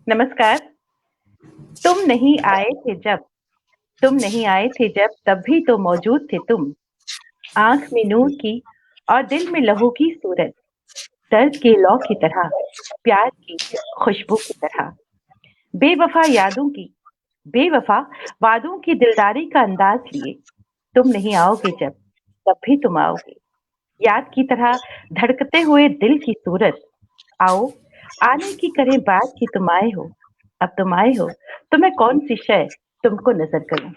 नमस्कार। तुम नहीं आए थे जब तुम नहीं आए थे जब तब भी तो मौजूद थे तुम। आँख में नूर की और दिल में लहू की सूरत, दर्द के लौ की तरह, प्यार की खुशबू की तरह। बेवफा यादों की बेवफा वादों की दिलदारी का अंदाज लिए, तुम नहीं आओगे जब तब भी तुम आओगे। याद की तरह धड़कते हुए दिल की सूरत, आओ आने की करें बात कि तुम आए हो। अब तुम आए हो तो मैं कौन सी शय तुमको नजर करूं।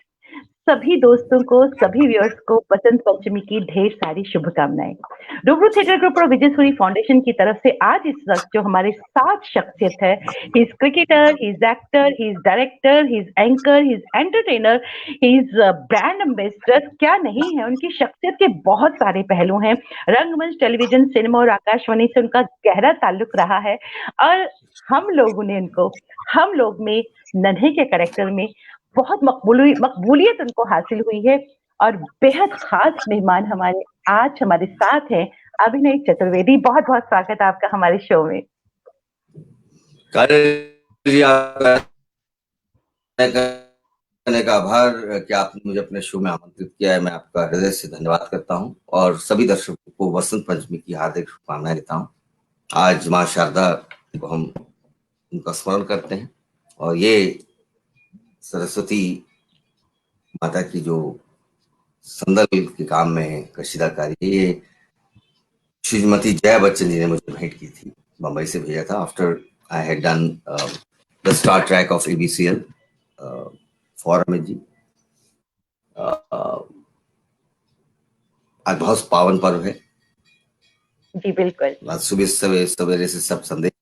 सभी दोस्तों को, सभी व्यूअर्स को बसंत पंचमी की ढेर सारी शुभकामनाएं। रूबरू थिएटर ग्रुप और विजयसूरी फाउंडेशन की तरफ से आज इस वक्त जो हमारे साथ शख्सियत है, he is cricketer, he is actor, he is director, he is anchor, he is entertainer, he is brand ambassador, क्या नहीं है। उनकी शख्सियत के बहुत सारे पहलू हैं। रंगमंच, टेलीविजन, सिनेमा और आकाशवाणी से उनका गहरा ताल्लुक रहा है और हम लोग में नन्हे के कैरेक्टर में बहुत मकबूलियत उनको हासिल हुई है। और बेहद खास मेहमान हमारे साथ हैं अभिनय चतुर्वेदी। बहुत बहुत स्वागत है आपका हमारे शो में। जी, आपका करने का आभार कि आपने मुझे अपने शो में आमंत्रित किया है। मैं आपका हृदय से धन्यवाद करता हूं और सभी दर्शकों को वसंत पंचमी की हार्दिक शुभकामनाएं देता हूं। आज मां शारदा को हम उनका स्मरण करते हैं और ये सरस्वती माता की जो संदल के काम में कशीदाकारी है, ये श्रीमती जया बच्चन जी ने मुझे भेंट की थी, बम्बई से भेजा था। After I had done the star track of ABCL for Amit ji. आज बहुत पावन पर्व है। जी बिल्कुल। आज सुबह सवेरे से सब संदेश।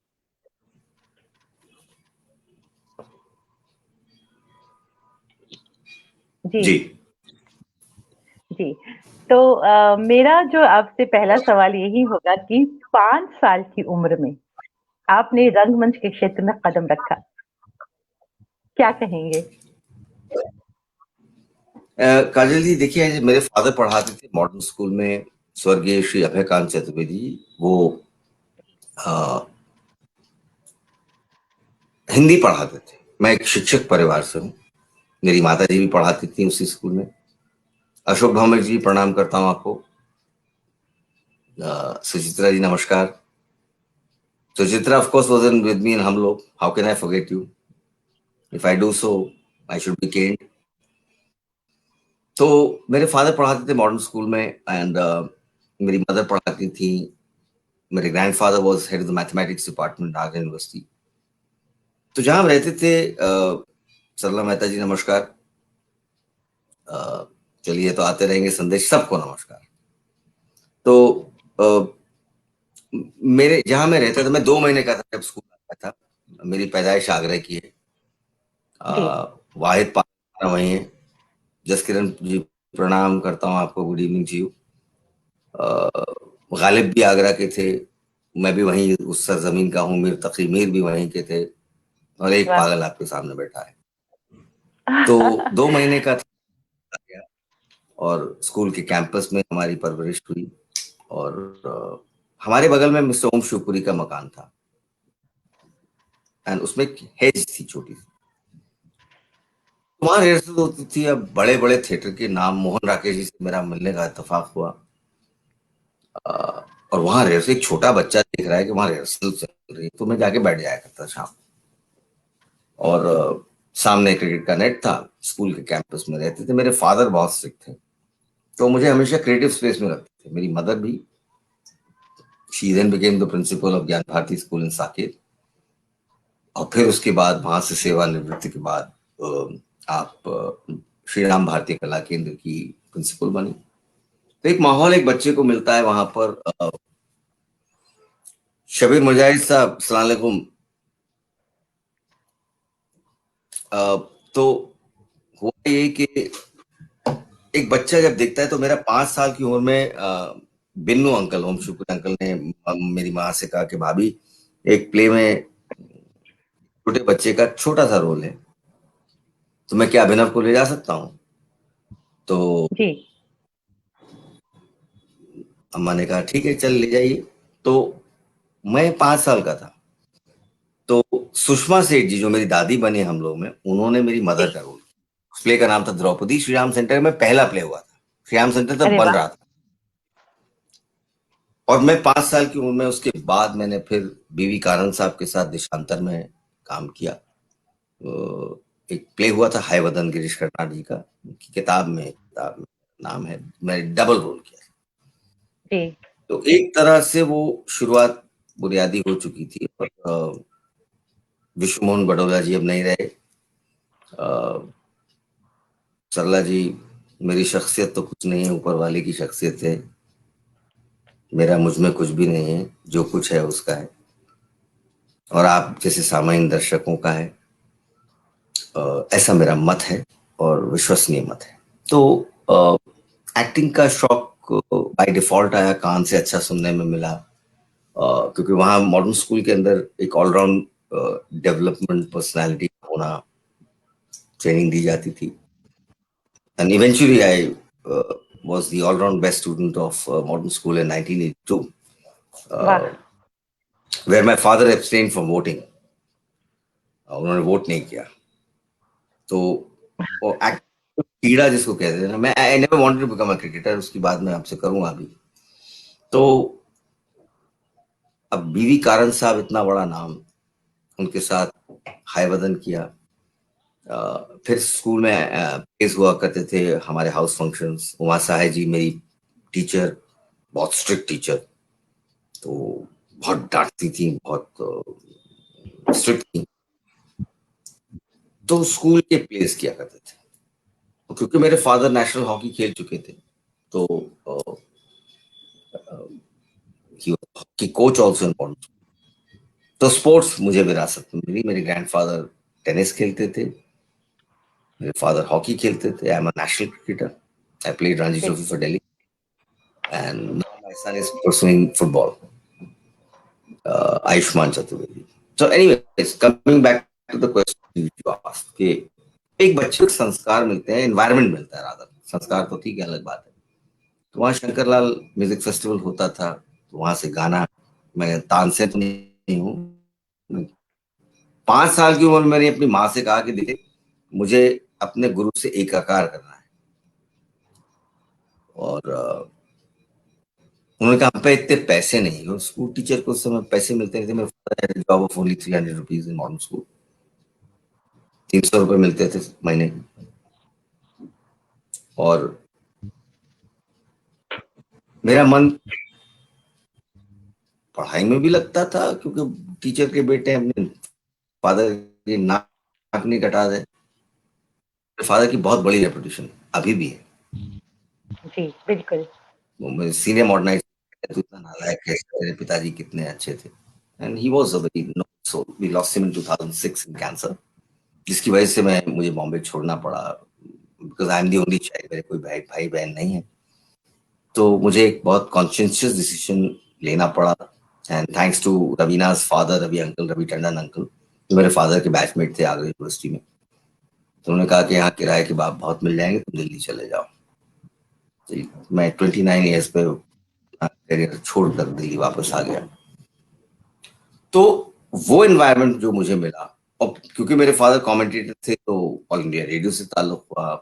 जी जी जी। तो मेरा जो आपसे पहला सवाल यही होगा कि 5 साल की उम्र में आपने रंगमंच के क्षेत्र में कदम रखा, क्या कहेंगे? काजल जी, देखिए, मेरे फादर पढ़ाते थे मॉडर्न स्कूल में, स्वर्गीय श्री अभयकांत चतुर्वेदी जी। वो हिंदी पढ़ाते थे। मैं एक शिक्षक परिवार से हूँ। मेरी माता जी भी पढ़ाती थी उसी स्कूल में। अशोक भौमिक जी, प्रणाम करता हूँ आपको। सुचित्रा जी, नमस्कार। Suchitra of course was in with me in Hum Log. How can I forget you? If I do so, I should be caned. तो मेरे फादर पढ़ाते थे मॉडर्न स्कूल में एंड मेरी मदर पढ़ाती थी। मेरे grandfather was head of the mathematics department Agra university. तो जहां हम रहते थे, सरला मेहता जी, नमस्कार। चलिए, तो आते रहेंगे संदेश। सबको नमस्कार। तो मेरे जहां मैं रहता था, मैं 2 महीने का था जब स्कूल आया था। मेरी पैदाइश आगरा की है। जी वाहिद पारा वही है। जसकिरण जी, प्रणाम करता हूँ आपको। गुड इवनिंग जी। गालिब भी आगरा के थे। मैं भी वहीं उस सरजमीन का हूँ। मीर तकी मीर भी वहीं के थे और एक वाह। पागल आपके सामने बैठा है। तो 2 महीने का था और स्कूल के कैंपस में हमारी परवरिश हुई। और हमारे बगल में मिस्टर ओम शिवपुरी का मकान था एंड उसमें एक हेज थी छोटी सी। वहां रिहर्सल होती थी। अब बड़े बड़े थिएटर के नाम, मोहन राकेश जी से मेरा मिलने का इत्तेफाक हुआ। और वहां रिहर्सल, एक छोटा बच्चा देख रहा है कि वहां रिहर्सल चल रही है, तो मैं जाके बैठ जाया करता शाम। और सामने क्रिकेट का नेट था। स्कूल के कैंपस में रहते थे। मेरे फादर बहुत स्ट्रिक्ट थे, तो मुझे हमेशा क्रिएटिव स्पेस में रखते थे। मेरी मदर भी। She then became the principal of Gyan Bharati school इन साकेत। और फिर उसके बाद वहां से सेवानिवृत्ति के बाद आप श्री राम भारतीय कला केंद्र की प्रिंसिपल बनी। तो एक माहौल एक बच्चे को मिलता है वहां पर। शबीर मुजाहिद साहब, अस्सलाम वालेकुम। तो हुआ ये कि एक बच्चा जब देखता है, तो मेरा 5 साल की उम्र में बिन्नू अंकल, ओम शुक्र अंकल ने मेरी माँ से कहा कि भाभी, एक प्ले में छोटे बच्चे का छोटा सा रोल है, तो मैं क्या अभिनव को ले जा सकता हूँ? तो जी अम्मा ने कहा ठीक है, चल ले जाइए। तो मैं 5 साल का था तो सुषमा सेठ जी जो मेरी दादी बनी हम लोग में, उन्होंने मेरी मदर का रोल किया। उस प्ले का नाम था द्रौपदी। श्रीराम सेंटर में पहला प्ले हुआ था। श्रीराम सेंटर तब अरे बन वाह। रहा था और मैं 5 साल की उम्र में, उसके बाद मैंने फिर बीवी कारन साहब के साथ देशांतर में काम किया। एक प्ले हुआ था हाय वदन गिरीश कर्नाड जी का, उनकी किताब में नाम है, मैंने डबल रोल किया। जी। तो एक तरह से वो शुरुआत बुनियादी हो चुकी थी। विश्व मोहन बड़ौदा जी अब नहीं रहे। सरला जी, मेरी शख्सियत तो कुछ नहीं है, ऊपर वाले की शख्सियत है। मेरा मुझ में कुछ भी नहीं है, जो कुछ है उसका है और आप जैसे सामान्य दर्शकों का है। ऐसा मेरा मत है और विश्वसनीय मत है। तो एक्टिंग का शौक बाय डिफॉल्ट आया, कान से अच्छा सुनने में मिला। क्योंकि वहाँ मॉडर्न स्कूल के अंदर एक ऑलराउंड डेवलपमेंट पर्सनालिटी होना ट्रेनिंग दी जाती थी। And eventually I was the all-round best student of modern school in 1982, वाह। where my father abstained from voting. उन्होंने वोट नहीं किया। तो वो कीड़ा जिसको कहते हैं ना, मैं I never wanted to become a cricketer, उसकी बात मैं आपसे करूंगा अभी। तो अब बीवी कारन साहब इतना बड़ा नाम, उनके साथ हाय वदन किया। फिर स्कूल में प्लेस हुआ करते थे हमारे, हाउस फंक्शंस। उमा साहे जी मेरी टीचर, बहुत स्ट्रिक्ट टीचर, तो बहुत डांटती थी, बहुत स्ट्रिक्ट थी। तो स्कूल के प्लेस किया करते थे। तो क्योंकि मेरे फादर नेशनल हॉकी खेल चुके थे, तो हॉकी कोच ऑल्सो इम्पोर्टेंट। तो स्पोर्ट्स मुझे विरासत में मिली। मेरे ग्रैंडफादर टेनिस खेलते थे, मेरे फादर हॉकी खेलते थे। I am a national cricketer, I played Ranji trophy for Delhi and now my son is pursuing football, Ayushman Chaturvedi. So anyways, coming back to the question you asked कि एक बच्चे को संस्कार मिलते हैं, एनवायरनमेंट मिलता है रादर। संस्कार तो ठीक है, अलग बात है। तो वहाँ शंकरलाल म्यूजिक फेस्टिवल होता था, तो वहां से गाना, मैं तानसेन तो नहीं हूँ। 5 साल की उम्र में मैंने अपनी माँ से कहा कि देखिए, मुझे अपने गुरु से एकाकार करना है। और उन्होंने कहा हम पे इतने पैसे नहीं। और स्कूल टीचर को उस समय पैसे मिलते नहीं थे। मेरे father job of only 300 rupees in modern school, 300 रुपए मिलते थे महीने। और मेरा मन पढ़ाई में भी लगता था, क्योंकि टीचर के बेटे अपने फादर की नाक नहीं कटा दे। फादर की बहुत बड़ी रेपुटेशन अभी भी है। जी बिल्कुल। सीनियर मॉडर्नाइज, तो इतना नालायक है, मेरे पिताजी कितने अच्छे थे। And he was a very noble soul. We lost him in 2006 in cancer, जिसकी वजह से मुझे बॉम्बे छोड़ना पड़ा, because I am the only child. मेरे कोई भाई बहन नहीं है। तो मुझे एक बहुत कॉन्शियस डिसीजन लेना पड़ा। And thanks to Raveena's father, Ravi Tandon uncle, जो मेरे फादर के बैचमेट थे आगरा यूनिवर्सिटी में। तो उन्होंने कहा कि यहाँ किराए के बाप बहुत मिल जाएंगे, तुम दिल्ली चले जाओ। तो मैं 29 ईयर्स पे करियर छोड़कर दिल्ली वापस आ गया। तो वो एनवायरनमेंट जो मुझे मिला, और क्योंकि मेरे फादर कमेंटेटर थे, तो ऑल इंडिया रेडियो से ताल्लुक हुआ।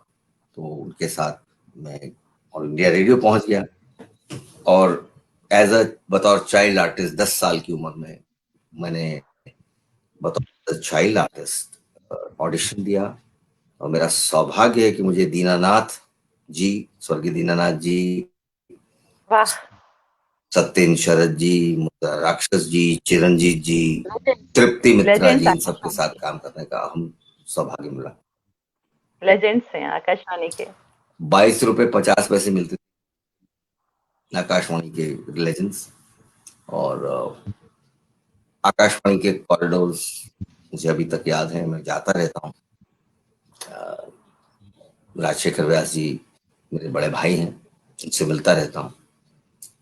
तो उनके साथ मैं ऑल इंडिया रेडियो पहुंच गया। और एज अ बतौर चाइल्ड आर्टिस्ट 10 साल की उम्र में मैंने बतौर चाइल्ड आर्टिस्ट ऑडिशन दिया। और मेरा सौभाग्य है कि मुझे दीनानाथ जी, स्वर्गीय दीनानाथ जी, वाह। सत्येंद्र शरद जी, राक्षस जी, चिरंजीत जी, तृप्ति मित्रा लेजेंड्स जी, इन सबके आकाशवाणी साथ के। काम करने का हम सौभाग्य मिला। लेजेंड्स हैं आकाशवाणी के। 22 रुपए 50 पैसे मिलते थे आकाशवाणी के लेजेंड्स। और आकाशवाणी के कॉरिडोर्स मुझे अभी तक याद है, मैं जाता रहता हूँ। राजशेखर व्यास जी मेरे बड़े भाई हैं, उनसे मिलता रहता हूँ।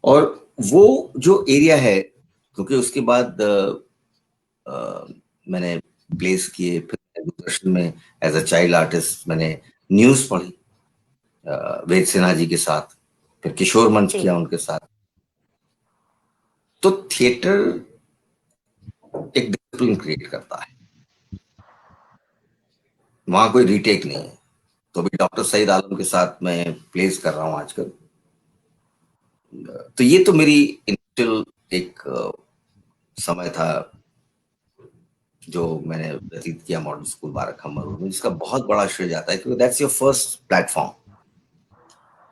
और वो जो एरिया है, क्योंकि उसके बाद मैंने प्लेस किए, फिर दूरदर्शन में एज अ चाइल्ड आर्टिस्ट मैंने न्यूज पढ़ी वेद सिन्हा जी के साथ, फिर किशोर मंच जी। किया उनके साथ। तो थिएटर एक फिल्म क्रिएट करता है, वहां कोई रीटेक नहीं है। तो अभी डॉक्टर सईद आलम के साथ मैं प्लेस कर रहा हूँ आजकल। तो ये तो मेरी इनिशियल एक समय था जो मैंने व्यतीत किया मॉडल स्कूल बारखा मरूर में, जिसका बहुत बड़ा श्रेय जाता है क्योंकि दैट्स योर फर्स्ट प्लेटफॉर्म।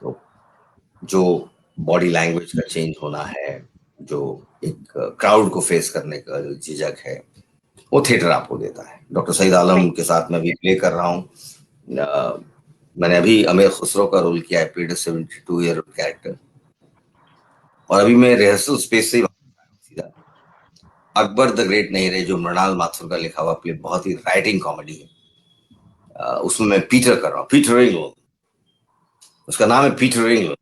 तो जो बॉडी लैंग्वेज का चेंज होना है, जो एक क्राउड को फेस करने का जो झिझक है, वो थिएटर आपको देता है। डॉक्टर सईद आलम के साथ मैं भी प्ले कर रहा हूँ। मैंने अभी अमीर खुसरो का रोल किया है, प्लेड 72 ईयर ओल्ड कैरेक्टर। और अभी मैं रिहर्सल स्पेस से ही सीधा अकबर द ग्रेट नहीं रहे, जो मृणाल माथुर का लिखा हुआ प्ले, बहुत ही राइटिंग कॉमेडी है। उसमें मैं पीटर कर रहा हूँ, पीटर इंग्लैंड, उसका नाम है पीटर इंग्लैंड।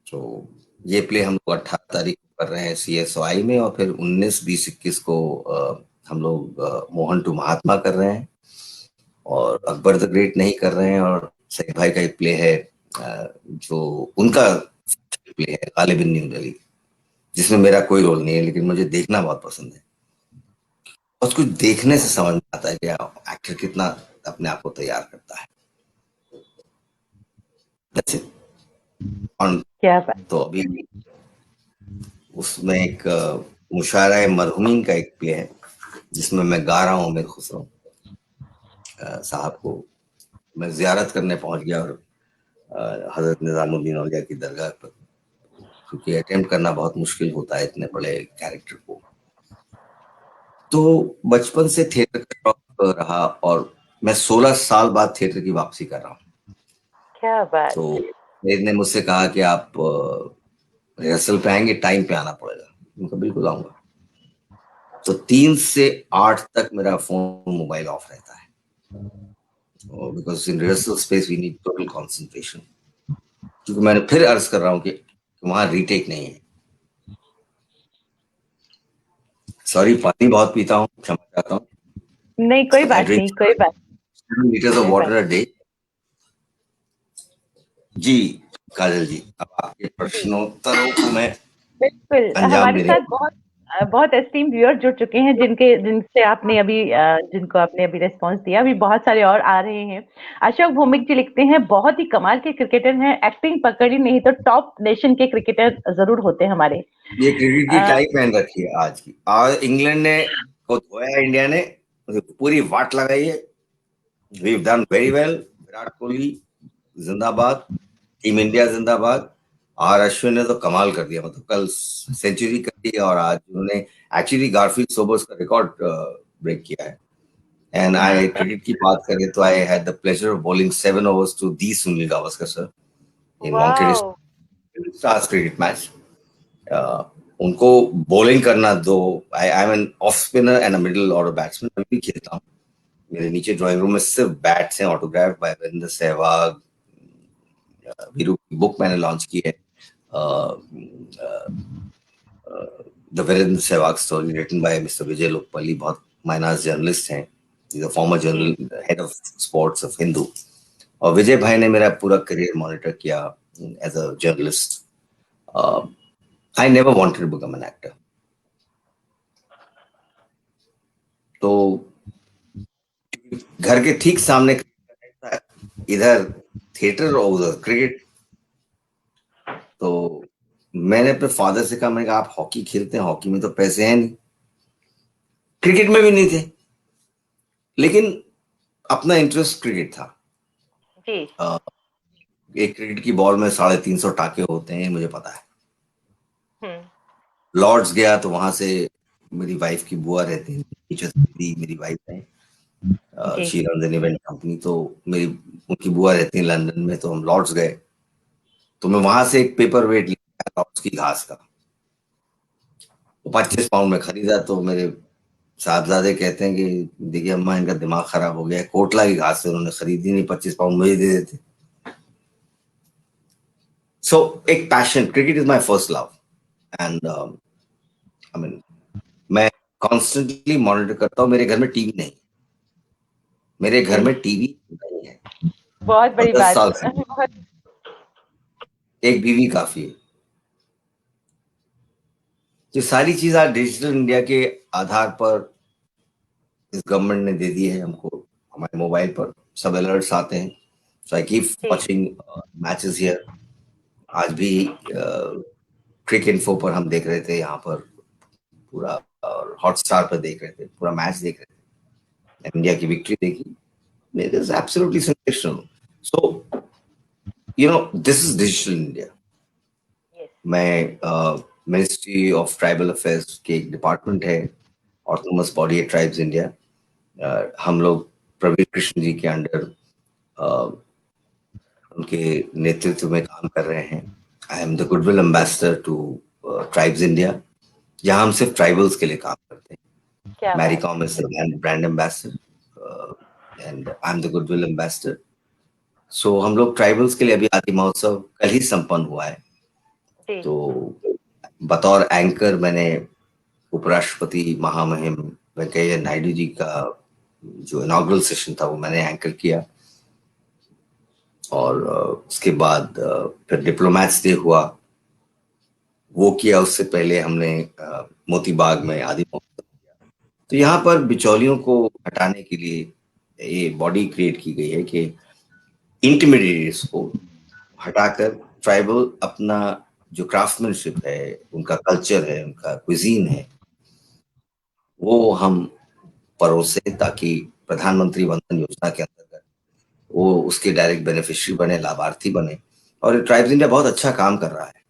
तो ये प्ले हम लोग 18 तारीख को कर रहे हैं CSY में, और फिर 19, 20, 21 को हम लोग मोहन टू महात्मा कर रहे हैं, और अकबर द ग्रेट नहीं कर रहे हैं। और सईद भाई का एक प्ले है जो उनका प्ले है, गालिब न्यू दिल्ली, जिसमें मेरा कोई रोल नहीं है, लेकिन मुझे देखना बहुत पसंद है। और उसको देखने से समझ में आता है कि एक्टर कितना अपने आप को तैयार करता है। That's it. क्या बात। तो अभी उसमें एक मुशायरा मरहुमीन का एक प्ले है जिसमें मैं गा रहा हूँ अमीर खुसरो साहब को। मैं जियारत करने पहुंच गया, और हजरत निजामुद्दीन औलिया की दरगाह पर, क्योंकि अटेम्प्ट करना बहुत मुश्किल होता है इतने बड़े कैरेक्टर को। तो बचपन से थिएटर का शौक रहा, और मैं 16 साल बाद थिएटर की वापसी कर रहा हूँ। क्या बात। तो मेरे ने मुझसे कहा कि आप रिहर्सल पे आएंगे, टाइम पे आना पड़ेगा। उनका बिल्कुल आऊंगा। तो 3 से 8 तक मेरा फोन मोबाइल ऑफ रहता है, because in rehearsal space we need total concentration. क्योंकि मैंने फिर अर्ज कर रहा हूँ कि वहां रीटेक नहीं है। सॉरी, पानी बहुत पीता हूँ, क्षमा चाहता हूँ। नहीं, कोई बात नहीं, कोई बात 7 liters of water a day। जी काजल जी, अब आपके जी, प्रश्नोत्तरों को मैं बिल्कुल। अंजाम हमारे देने। साथ बहुत एस्टीम व्यूअर जुड़ चुके हैं, जिनसे आपने अभी जिनको आपने अभी रिस्पांस दिया। अभी बहुत सारे और आ रहे हैं। अशोक भौमिक जी लिखते हैं, बहुत ही कमाल के क्रिकेटर हैं, एक्टिंग पकड़ी नहीं तो टॉप नेशन के क्रिकेटर जरूर होते हैं हमारे। ये क्रिकेट की अ, टाई पहन रखी है आज की। आज इंग्लैंड ने को धोया, इंडिया ने पूरी वाट लगाई है। We have done very well. Virat Kohli जिंदाबाद, टीम इंडिया जिंदाबाद। और अश्विन ने तो कमाल कर दिया, मतलब कल सेंचुरी कर दी, और आज उन्होंने एक्चुअली गारफील्ड सोबर्स का रिकॉर्ड ब्रेक किया है। एंड आई क्रिकेट की बात करें तो I had the pleasure of bowling 7 overs to the Sunil Gavaskar sir in Wankhede wow. Stars cricket match. उनको बॉलिंग करना दो। I am an off spinner and a middle order batsman, मैं भी खेलता हूँ। मेरे नीचे ड्राइंग रूम में सिर्फ बैट्स हैं, ऑटोग्राफ बाय वीरेंद्र सहवाग। वीरू की बुक मैंने लॉन्च की है, the Virender Sehwag story, written by mister Vijay Lokapally, बहुत माइनस जर्नलिस्ट हैं, इज अ फॉर्मर जी। General head of sports of Hindu. और विजय भाई ने मेरा पूरा करियर मॉनिटर किया as a journalist. I never wanted to become an actor. तो घर के ठीक सामने इधर थिएटर और उधर क्रिकेट। तो मैंने अपने फादर से कहा, मैंने कहा आप हॉकी खेलते हैं, हॉकी में तो पैसे हैं नहीं, क्रिकेट में भी नहीं थे, लेकिन अपना इंटरेस्ट क्रिकेट था। जी। एक क्रिकेट की बॉल में 350 टाके होते हैं, मुझे पता है। हम्म। लॉर्ड्स गया तो वहां से मेरी वाइफ की बुआ रहती है, टीचर दीदी मेरी वाइफ है, जी। She runs an event company. तो मेरी उनकी बुआ रहती है लंदन में, तो हम लॉर्ड्स गए। तो मैं वहां से एक पेपर वेट लिया लॉर्ड्स की घास का, तो 25 पाउंड में खरीदा। तो मेरे साहबजादे कहते हैं कि देखिए अम्मा, इनका दिमाग खराब हो गया, कोटला की घास से उन्होंने खरीदी नहीं, 25 पाउंड मुझे दे देते। सो एक passion, cricket is my first love. And I mean मैं कॉन्स्टेंटली मॉनिटर करता हूँ। मेरे घर में टीवी नहीं, मेरे घर जी, में टीवी नहीं है। बहुत और बड़ी 10 बात। साल से बहुत। एक बीवी काफी है। ये सारी चीज आज डिजिटल इंडिया के आधार पर इस गवर्नमेंट ने दे दी है हमको। हमारे मोबाइल पर सब अलर्ट्स आते हैं। So I keep watching matches here. आज भी क्रिक इन्फो पर हम देख रहे थे यहाँ पर पूरा, और हॉटस्टार पर देख रहे थे, पूरा मैच देख रहे थे, इंडिया की विक्ट्री देखी। It is absolutely sensational. So you know this is digital India. मैं मिनिस्ट्री ऑफ ट्राइबल अफेयर्स के एक डिपार्टमेंट है, ऑटोनोमस बॉडी है ट्राइब्स इंडिया। हम लोग प्रवीण कृष्ण जी के अंडर उनके नेतृत्व में काम कर रहे हैं। I am the goodwill ambassador to tribes India, जहां हम सिर्फ ट्राइबल्स के लिए काम करते हैं। Mary Kom is the brand ambassador and I am the goodwill ambassador. So हम लोग ट्राइबल्स के लिए अभी आदि महोत्सव कल ही संपन्न हुआ है, तो बतौर एंकर मैंने उपराष्ट्रपति महामहिम वेंकैया नायडू जी का जो इनॉग्रल सेशन था वो मैंने एंकर किया। और उसके बाद फिर डिप्लोमैट्स डे हुआ, वो किया। उससे पहले हमने मोती बाग में आदि महोत्सव किया। तो यहाँ पर बिचौलियों को हटाने के लिए ये बॉडी क्रिएट की गई है कि इंटरमीडिएट्स को हटाकर ट्राइबल अपना जो क्राफ्टमैनशिप है, उनका कल्चर है, उनका क्विजीन है, वो हम परोसे, ताकि प्रधानमंत्री वंदन योजना के अंतर्गत वो उसके डायरेक्ट बेनिफिशियरी बने, लाभार्थी बने। और ट्राइब्स इंडिया बहुत अच्छा काम कर रहा है।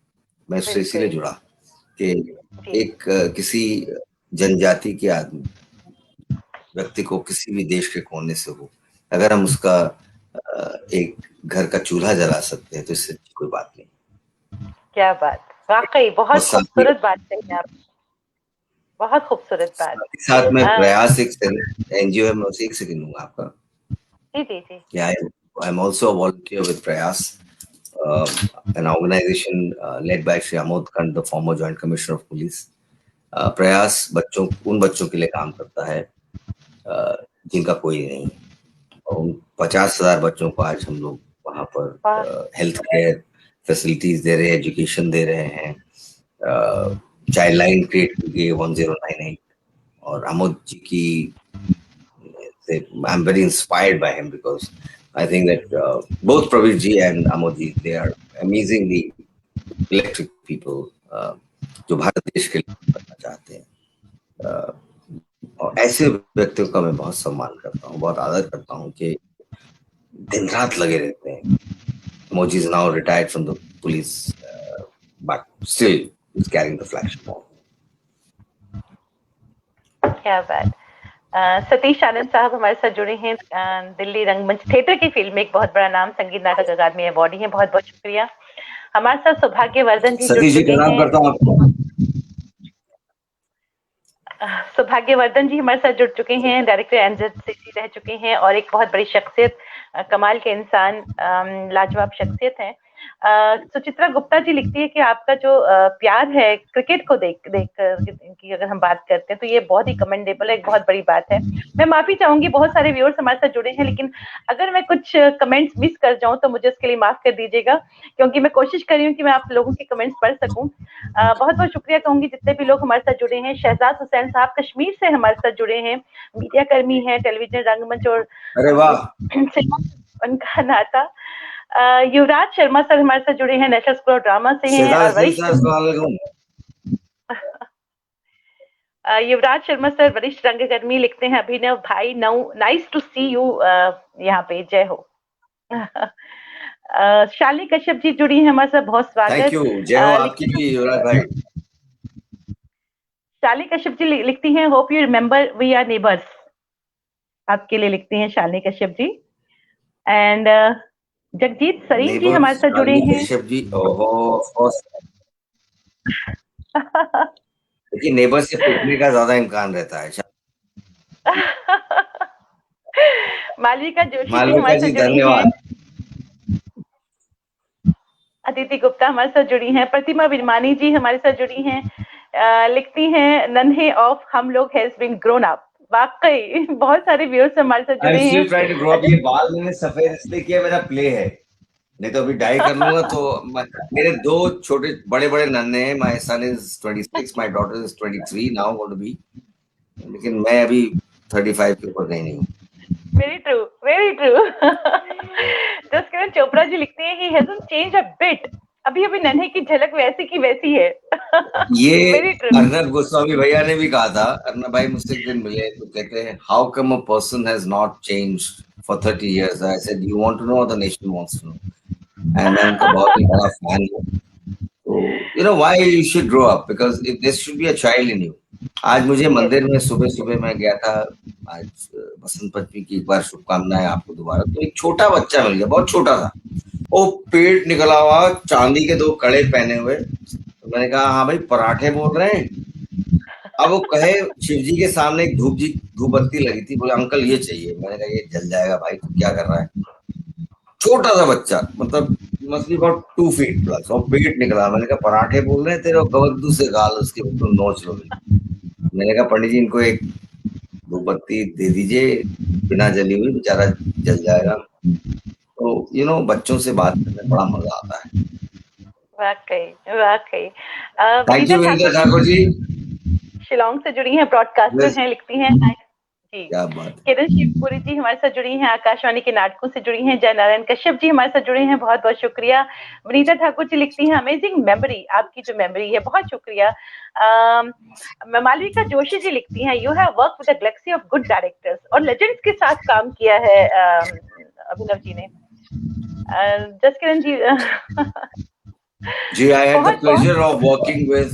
मैं उससे इसीलिए जुड़ा कि एक किसी जनजाति के आदमी व्यक्ति को किसी भी देश के कोने से हो, अगर हम उसका एक घर का चूल्हा जला सकते हैं तो इससे कोई बात नहीं। क्या बात, वाकई बहुत खूबसूरत बात कही आप, बहुत खूबसूरत बात। साथ में प्रयास एक एनजीओ है, मैं उसे एक सेकंड दूंगा आपका। जी जी जी। I am also a volunteer with Prayas, an organization led by Shri Amod Kant, the former Joint Commissioner of Police. प्रयास उन बच्चों के लिए काम करता है जिनका कोई नहीं। और 50,000 बच्चों को आज हम लोग वहाँ पर हेल्थ केयर फैसिलिटीज दे रहे हैं, एजुकेशन दे रहे हैं। चाइल्ड लाइन क्रिएट की गई 1098। और अमोद जी की, I'm very inspired by him because I think that both Praveer ji and Amod ji, they are amazingly electric people जो भारत देश के लिए करना चाहते हैं। और ऐसे व्यक्तियों का मैं बहुत सम्मान करता हूँ, बहुत आदर करता हूँ कि दिन रात लगे रहते हैं। Moji is now retired from the police, but still is carrying the flagship on. क्या बात। सतीश आनंद साहब हमारे साथ जुड़े हैं, दिल्ली रंगमंच थिएटर की फील्ड में एक बहुत बड़ा नाम, संगीत नाटक अकादमी अवार्डी हैं। बहुत बहुत शुक्रिया। हमारे साथ सौभाग्यवर्धन जी जुड़ चुके हैं। सौभाग्यवर्धन जी हमारे साथ जुड़ चुके हैं, डायरेक्टर एनजेडसीसी रह चुके हैं और एक बहुत बड़ी शख्सियत, कमाल के इंसान, लाजवाब शख्सियत है। सुचित्रा गुप्ता जी लिखती है कि आपका जो प्यार है क्रिकेट को देख की अगर हम बात करते हैं तो ये बहुत ही कमेंडेबल है, एक बहुत बड़ी बात है। मैं माफी चाहूंगी, बहुत सारे व्यूअर्स हमारे साथ जुड़े हैं, लेकिन अगर मैं कुछ कमेंट्स मिस कर जाऊं तो मुझे उसके लिए माफ कर दीजिएगा, क्योंकि मैं कोशिश कर रही हूँ कि मैं आप लोगों के कमेंट्स पढ़ सकूं। बहुत बहुत शुक्रिया कहूंगी जितने भी लोग हमारे साथ जुड़े हैं। शहजाद हुसैन साहब कश्मीर से हमारे साथ जुड़े हैं, मीडिया कर्मी है, टेलीविजन रंगमंच और अरे वाह उनका नाता। युवराज शर्मा सर हमारे साथ जुड़े हैं, नेशनल स्कूल ऑफ ड्रामा से हैं। युवराज शर्मा सर वरिष्ठ रंगकर्मी, लिखते हैं अभिनव भाई नाइस टू सी यू यहाँ पे, जय हो। शालिनी कश्यप जी जुड़ी हैं हमारे साथ, बहुत स्वागत। थैंक यू, जय हो आपकी भी युवराज भाई। शालिनी कश्यप जी लिखती हैं hope you remember we are neighbours, आपके लिए लिखती हैं शालिनी कश्यप जी। एंड जगजीत सरीन जी हमारे साथ जुड़े हैं। कश्यप जी, लेकिन नेबर से पिटने का ज्यादा इम्कान रहता है। मालविका जोशी जी हमारे साथ जुड़ी हैं। अदिति गुप्ता हमारे साथ जुड़ी हैं। प्रतिमा विरमानी जी हमारे साथ जुड़ी हैं, लिखती हैं नन्हे ऑफ हम लोग हैज बीन ग्रोन अप। वाकई बहुत सारे व्यूअर्स हमारे साथ जुड़े हैं। ये बाल मैंने सफेद इसलिए किया, मेरा प्ले है, नहीं तो अभी डाई कर लूंगा तो मेरे दो छोटे बड़े बड़े नन्हे हैं। My son is 26, my daughter is 23 now going to be, लेकिन मैं अभी 35 के ऊपर नहीं हूँ। Very true, very true. Jaskiran Chopra ji लिखते हैं he hasn't change a bit, अभी अभी नन्हे की झलक वैसी की वैसी है। ये वेरी ट्रू। अर्नब गोस्वामी भैया ने भी कहा था। अर्नब भाई मुझसे एक दिन मिले तो कहते हैं, how come a person has not changed for 30 years? I said, you want to know, the nation wants to know. And मैं उनका बहुत ही बड़ा फैन हूँ। तो you know why you should grow up, because this should be a child in you. आज मुझे मंदिर में सुबह सुबह मैं गया था। आज बसंत पंचमी की एक बार शुभकामनाएं आपको दोबारा। तो एक छोटा बच्चा मिल गया, बहुत छोटा था, वो पेट निकला हुआ, चांदी के 2 कड़े पहने हुए। तो मैंने कहा, हाँ भाई पराठे बोल रहे हैं? अब वो कहे शिव जी के सामने एक धूप बत्ती लगी थी, बोले अंकल ये चाहिए। मैंने कहा ये जल जाएगा भाई, तू क्या कर रहा है? छोटा सा बच्चा, मतलब must be about 2 feet plus, और पेट निकला। मैंने कहा पराठे बोल रहे हैं तेरे, कवद्दू से गाल उसके ऊपर नोच लो। मैंने कहा पंडित जी इनको एक धूपबत्ती दे दीजिए, बिना जली हुई, बेचारा जल जाएगा। तो यू नो बच्चों से बात करने में बड़ा मजा आता है। वाकई वाकई। थैंक विनीता यू विनीता ठाकुर ठाकुर जी, शिलोंग से जुड़ी हैं, ब्रॉडकास्टर हैं, लिखती हैं जी। क्या बात। किरण शिवपुरी जी हमारे साथ जुड़ी हैं, आकाशवाणी के नाटकों से जुड़ी हैं। जय नारायण कश्यप जी हमारे साथ जुड़े हैं, बहुत बहुत शुक्रिया। वनीता ठाकुर जी लिखती हैं, अमेजिंग मेमोरी, आपकी जो मेमोरी है, बहुत शुक्रिया। मालविका जोशी जी लिखती हैं, you have work with the Galaxy of good directors, और लेजेंड्स के साथ काम किया है अभिनव जी ने। जसकिरण जी जी, I had the बहुत बहुत pleasure of working with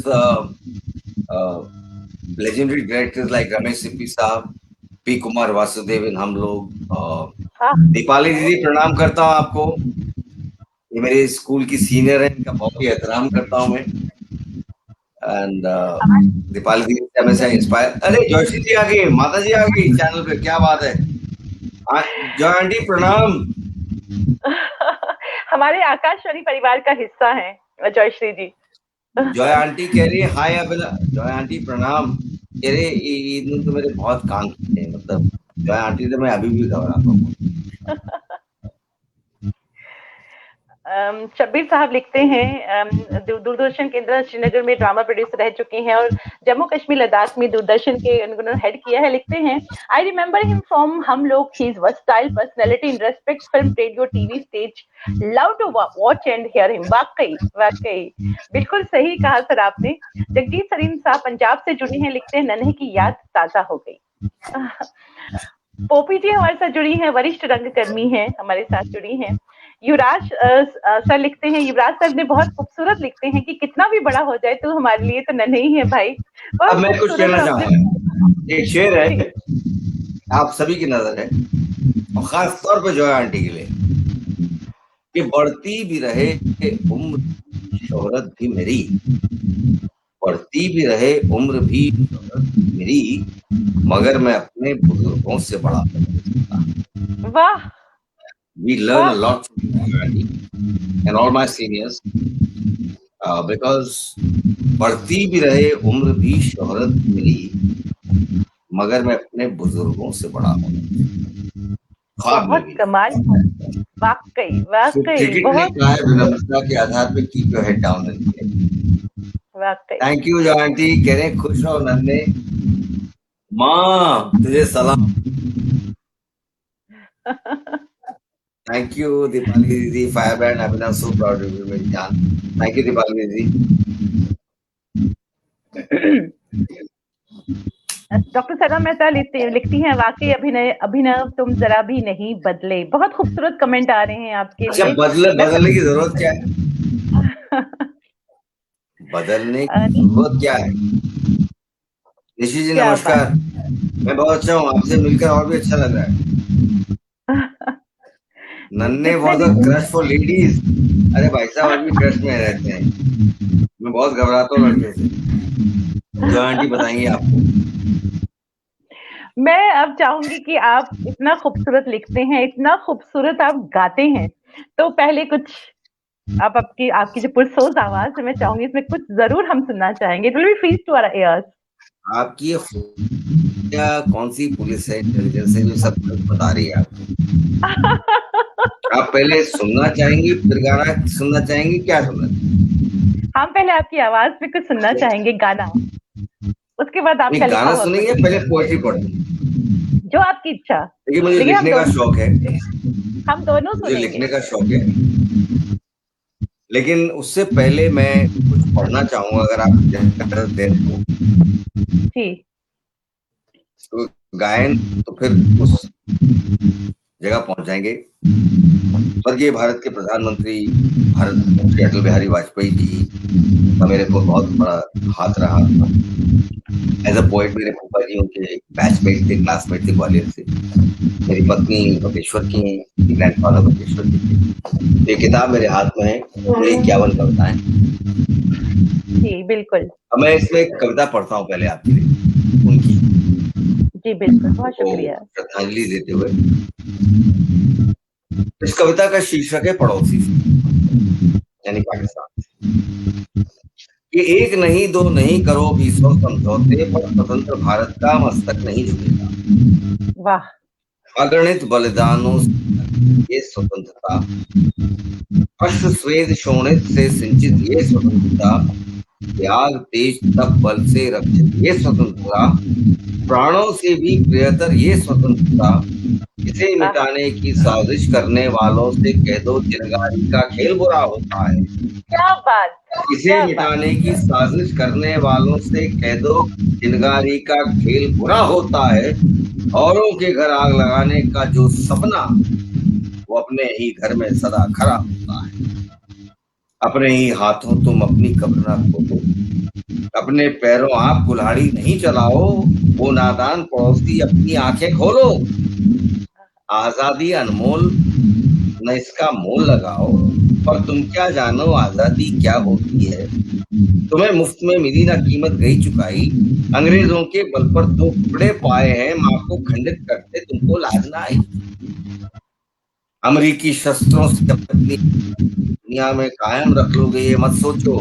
legendary directors like Ramesh Sippy साहब, पी कुमार वासुदेवन, हम लोग। दीपाली दीदी प्रणाम करता हूँ आपको, ये मेरे स्कूल की सीनियर है, इनका बहुत ही एहतराम करता हूँ मैं। एंड दीपाली दीदी से हमेशा इंस्पायर। अरे जोशी जी आ गई, माता जी आ गई चैनल पे, क्या बात है। जय आंटी प्रणाम। हमारे आकाशवाणी परिवार का हिस्सा हैं जयश्री जी। जय आंटी कह रही है हाय अभिला, जय आंटी प्रणाम। कह रहे ईद तो मेरे बहुत काम किए हैं, मतलब जय आंटी तो मैं अभी भी घबराता हूँ। शब्बीर साहब लिखते हैं, दूरदर्शन केंद्र श्रीनगर में ड्रामा प्रोड्यूसर रह चुके हैं और जम्मू कश्मीर लद्दाख में दूरदर्शन के उन्होंने हेड किया है। लिखते हैं, आई रिमेम्बर हिम फ्रॉम हम लोग, he is versatile personality in respect film, radio, TV, stage, love to watch and hear him. वाकई वाकई बिल्कुल सही कहा सर आपने। जगजीत सरीन साहब पंजाब से जुड़ी हैं, लिखते हैं, नन्हे की याद ताजा हो गई। पोपी जी हमारे साथ जुड़ी हैं, वरिष्ठ रंगकर्मी हैं, हमारे साथ जुड़ी हैं। युवराज सर लिखते हैं, युवराज सर ने बहुत खूबसूरत लिखते हैं कि कितना भी बड़ा हो जाए तो हमारे लिए तो नन्हे ही है भाई। अब बहुत मैं कुछ खूबसूरत कहना और अपने चाहूंगा, एक शेर है, आप सभी की नजर है, और खास तौर पे जय आंटी के लिए, कि बढ़ती भी रहे उम्र शोहरत भी मेरी, बढ़ती भी रहे उम्र भी शोहरत भी मेरी, मगर मैं अपने बुजुर्गों से बड़ा हूं। वाह We learn a lot from Gandhi and all my seniors, because बढ़ती भी रहे उम्र भी शोहरत भी मेरी, मगर मैं अपने बुजुर्गों से बड़ा हूँ, ख्वाब में बहुत भी। कमाल, वाकई वाकई क्रिकेट ने बहुत कहा है विनम्रता के आधार पे, keep your head down and play. वाकई। थैंक यू जयंती, कह रहे खुश रहो नन्हे, माँ तुझे सलाम। थैंक यू दीपाली दीदी, fire band Abhinav, so proud of you मेरी जान। थैंक यू दीपाली दीदी। डॉक्टर सना मेहता लिखती हैं, वाकई अभिनव तुम जरा भी नहीं बदले। बहुत खूबसूरत कमेंट आ रहे हैं आपके अच्छा, लिए। बदलने की जरूरत क्या है? बदलने की जरूरत क्या है? ऋषि जी क्या नमस्कार, मैं बहुत अच्छा हूँ, आपसे मिलकर और भी अच्छा लग रहा है। नन्हे जितने वॉज भी अ क्रश फॉर लेडीज। अरे भाई साहब अभी क्रश में रहते हैं, मैं बहुत घबराता हूँ लड़के से। जो आंटी बताएंगे आपको। मैं अब चाहूंगी कि आप इतना खूबसूरत लिखते हैं, इतना खूबसूरत आप गाते हैं, तो पहले कुछ आप आपकी जो पुरसोज आवाज है, मैं चाहूंगी इसमें कुछ जरूर हम सुनना चाहेंगे। It will be feast to our ears. आपकी क्या कौन सी पुलिस है, इंटेलिजेंस है जो सब कुछ बता रही है आपको? आप पहले सुनना चाहेंगी फिर गाना सुनना चाहेंगी, क्या सुनना चाहेंगी? हम पहले आपकी आवाज में कुछ सुनना चाहेंगे गाना, उसके बाद नहीं, आपका लिखा गाना हुआ सुनेंगे कुछ, पहले पोएट्री पढ़ेंगे। जो आपकी इच्छा। देखिए, मुझे लेकिन लिखने का शौक है, हम दोनों मुझे सुनेंगे। लिखने का शौक है, लेकिन उससे पहले मैं कुछ पढ़ना चाहूंगा अगर आप इजाजत दें जी। तो गायन तो फिर उस जगह पहुंच जाएंगे। स्वर्गीय भारत के प्रधानमंत्री भारत श्री अटल बिहारी वाजपेयी जी का मेरे को बहुत बड़ा हाथ रहा। एज अ पोएट मेरे फूफा जी उनके बैचमेट थे, क्लासमेट थे ग्वालियर से। मेरी पत्नी बटेश्वर की हैं, ग्रैंडफादर बटेश्वर की थे। ये किताब मेरे हाथ में है, ये 51 कविताएं। जी, बिल्कुल। अब मैं इसमें एक कविता पढ़ता हूँ पहले आपके लिए, उनकी जी, बिल्कुल, बहुत को शुक्रिया। श्रद्धांजलि देते हुए। इस कविता का शीर्षक है पड़ोसी से, यानी पाकिस्तान से। ये एक नहीं दो नहीं करो 20 समझौते, पर स्वतंत्र भारत का मस्तक नहीं झुकेगा। वाह! अगणित बलिदानों से ये स्वतंत्रता, अश्व स्वेद शोणित से सिंचित ये स्वतंत्रता, त्याग तेज तप बल से रक्षित ये स्वतंत्रता, प्राणों से भी प्रियतर ये स्वतंत्रता, इसे वाह! मिटाने की साजिश करने वालों से कह दो चिनगारी का खेल बुरा होता है। क्या बात! इसे क्या बात! मिटाने की साजिश करने वालों से कह दो चिनगारी का खेल बुरा होता है। औरों के घर आग लगाने का जो सपना, वो अपने ही घर में सदा खरा होता है। अपने ही हाथों तुम अपनी कब्र ना खोदो, अपने पैरों आप कुल्हाड़ी नहीं चलाओ, वो नादान पड़ोसी अपनी आंखें खोलो। आजादी अनमोल, न इसका मोल लगाओ, पर तुम क्या जानो आजादी क्या होती है। तुम्हें मुफ्त में मिली ना कीमत गई चुकाई, अंग्रेजों के बल पर 2 टुकड़े पाए हैं, माँ को खंडित करते तुमको लाज ना आई। अमरीकी शस्त्रों से अपनी दुनिया में कायम रख लोगे ये मत सोचो।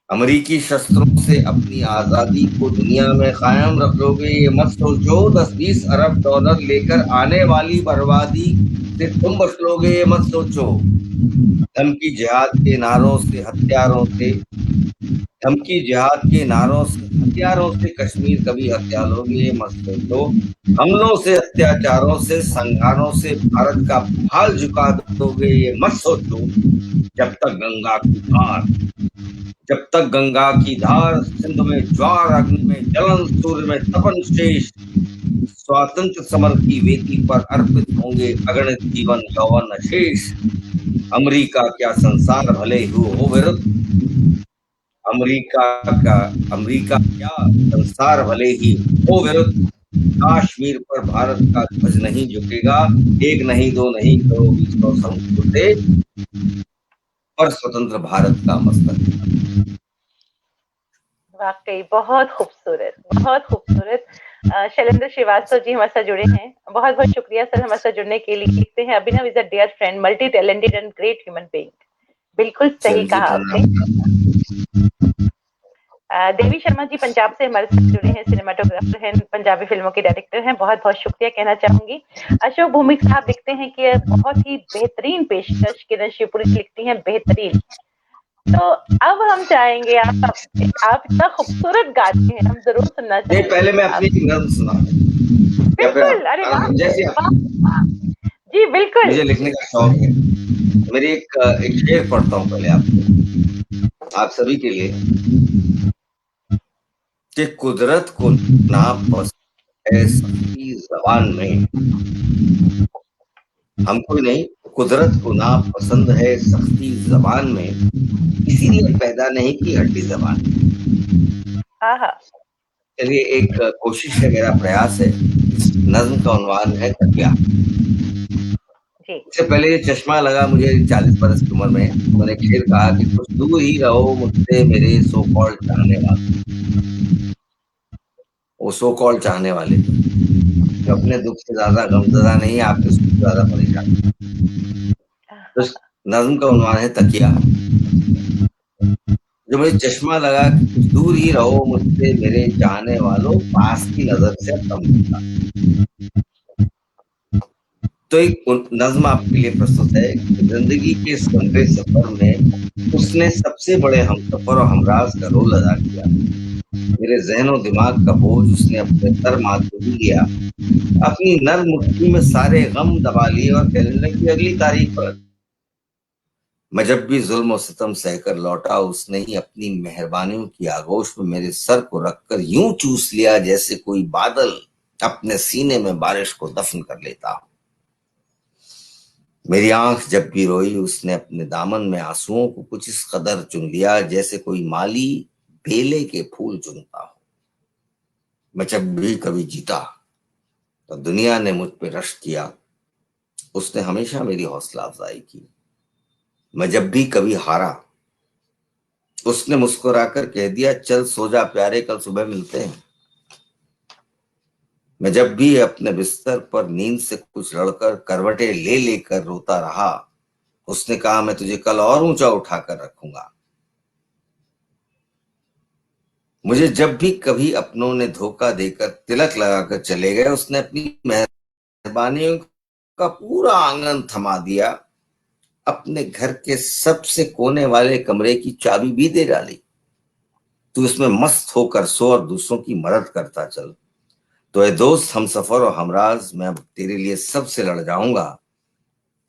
अमरीकी शस्त्रों से अपनी आजादी को दुनिया में कायम रख लोगे ये मत सोचो। 10-20 अरब डॉलर लेकर आने वाली बर्बादी से तुम बच लोगे ये मत सोचो। धमकी जिहाद के नारों से हथियारों से, धमकी जिहाद के नारों से हथियारों से कश्मीर कभी हत्या लोगे ये मत सोचो। हमलों से अत्याचारों से संघारों से भारत का हाल झुका दोगे ये मत सोचो। जब तक गंगा की धार, जब तक गंगा की धार, सिंध में ज्वार अग्नि में जलन सूर्य में तपन शेष, स्वातंत्र समर की वेदी पर अर्पित होंगे अगणित जीवन यौवन शेष। अमेरिका क्या संसार भले ही हो विरुद्ध, अमेरिका क्या संसार भले ही हो विरुद्ध, कश्मीर पर भारत का ध्वज नहीं झुकेगा। एक नहीं दो नहीं करो 20 समझौते, पर स्वतंत्र भारत का मस्तक। वाकई बहुत खूबसूरत, बहुत खूबसूरत। शैलेंद्र श्रीवास्तव जी हमारे साथ जुड़े हैं, बहुत बहुत शुक्रिया सर हमारे साथ जुड़ने के लिए। लिखते हैं Abhinav is a dear friend, multi talented and great human being. बिल्कुल सही कहा आपने। देवी शर्मा जी पंजाब से हमारे साथ जुड़े हैं, सिनेमाटोग्राफर हैं, पंजाबी फिल्मों के डायरेक्टर हैं, बहुत बहुत शुक्रिया कहना चाहूंगी। अशोक भूमिक साहब लिखते हैं कि बहुत ही बेहतरीन पेशकश, किरण शिवपुरी लिखती हैं बेहतरीन। तो अब हम चाहेंगे आप इतना खूबसूरत गाते हैं, हम जरूर सुनना चाहेंगे। पहले मैं अपनी नज्म सुना। बिल्कुल, अरे वाह, जी बिल्कुल। मुझे लिखने का शौक है। मेरी एक शेर पढ़ता हूँ पहले आपको, आप सभी के लिए, कि कुदरत को नापसंद है सख्ती जबान में, हमको नहीं, कुदरत को नापसंद है सख्ती जबान में, इसीलिए पैदा नहीं की हड्डी जबान। चलिए, एक कोशिश है, मेरा प्रयास है। नज्म का उन्वान है तकिया। इससे पहले ये चश्मा लगा मुझे 40 बरस की उम्र में, मैंने एक शेर कहा कि कुछ दूर ही रहो मुझसे मेरे सो कॉल्ड चाहने वाले। वो सो कॉल्ड चाहने वाले जो अपने दुख से ज्यादा गमज़दा नहीं, आपके सुख से ज्यादा परेशान। तो नज्म का उन्वान है तकिया। जो मुझे चश्मा लगा कि कुछ दूर ही रहो मुझसे मेरे चाहने वालों, पास की नजर से अब कम दिखता। तो एक नज्म आपके लिए प्रस्तुत है कि जिंदगी के इस लंबे सफर में उसने सबसे बड़े हमसफर और हमराज का रोल अदा किया। मेरे जहनो दिमाग का बोझ उसने अपने सर माथे ही लिया। अपनी नर्म मुट्ठी में सारे गम दबा लिए और कहने लगी अगली तारीख पर। मैं जब भी जुल्म और सितम सहकर लौटा उसने ही अपनी मेहरबानियों की आगोश में मेरे सर को रखकर यूं चूस लिया जैसे कोई बादल अपने सीने में बारिश को दफन कर लेता। मेरी आंख जब भी रोई उसने अपने दामन में आंसुओं को कुछ इस कदर चुन लिया जैसे कोई माली बेले के फूल चुनता हो। मैं जब भी कभी जीता तो दुनिया ने मुझ पे रश्क किया, उसने हमेशा मेरी हौसला अफजाई की। मैं जब भी कभी हारा उसने मुस्कुराकर कह दिया चल सो जा प्यारे कल सुबह मिलते हैं। मैं जब भी अपने बिस्तर पर नींद से कुछ लड़कर करवटें ले लेकर रोता रहा उसने कहा मैं तुझे कल और ऊंचा उठाकर रखूंगा। मुझे जब भी कभी अपनों ने धोखा देकर तिलक लगाकर चले गए उसने अपनी मेहरबानियों का पूरा आंगन थमा दिया। अपने घर के सबसे कोने वाले कमरे की चाबी भी दे डाली। तू इसमें मस्त होकर सो और दूसरों की मदद करता चल। तो ए दोस्त हमसफर और हमराज मैं अब तेरे लिए सबसे लड़ जाऊंगा,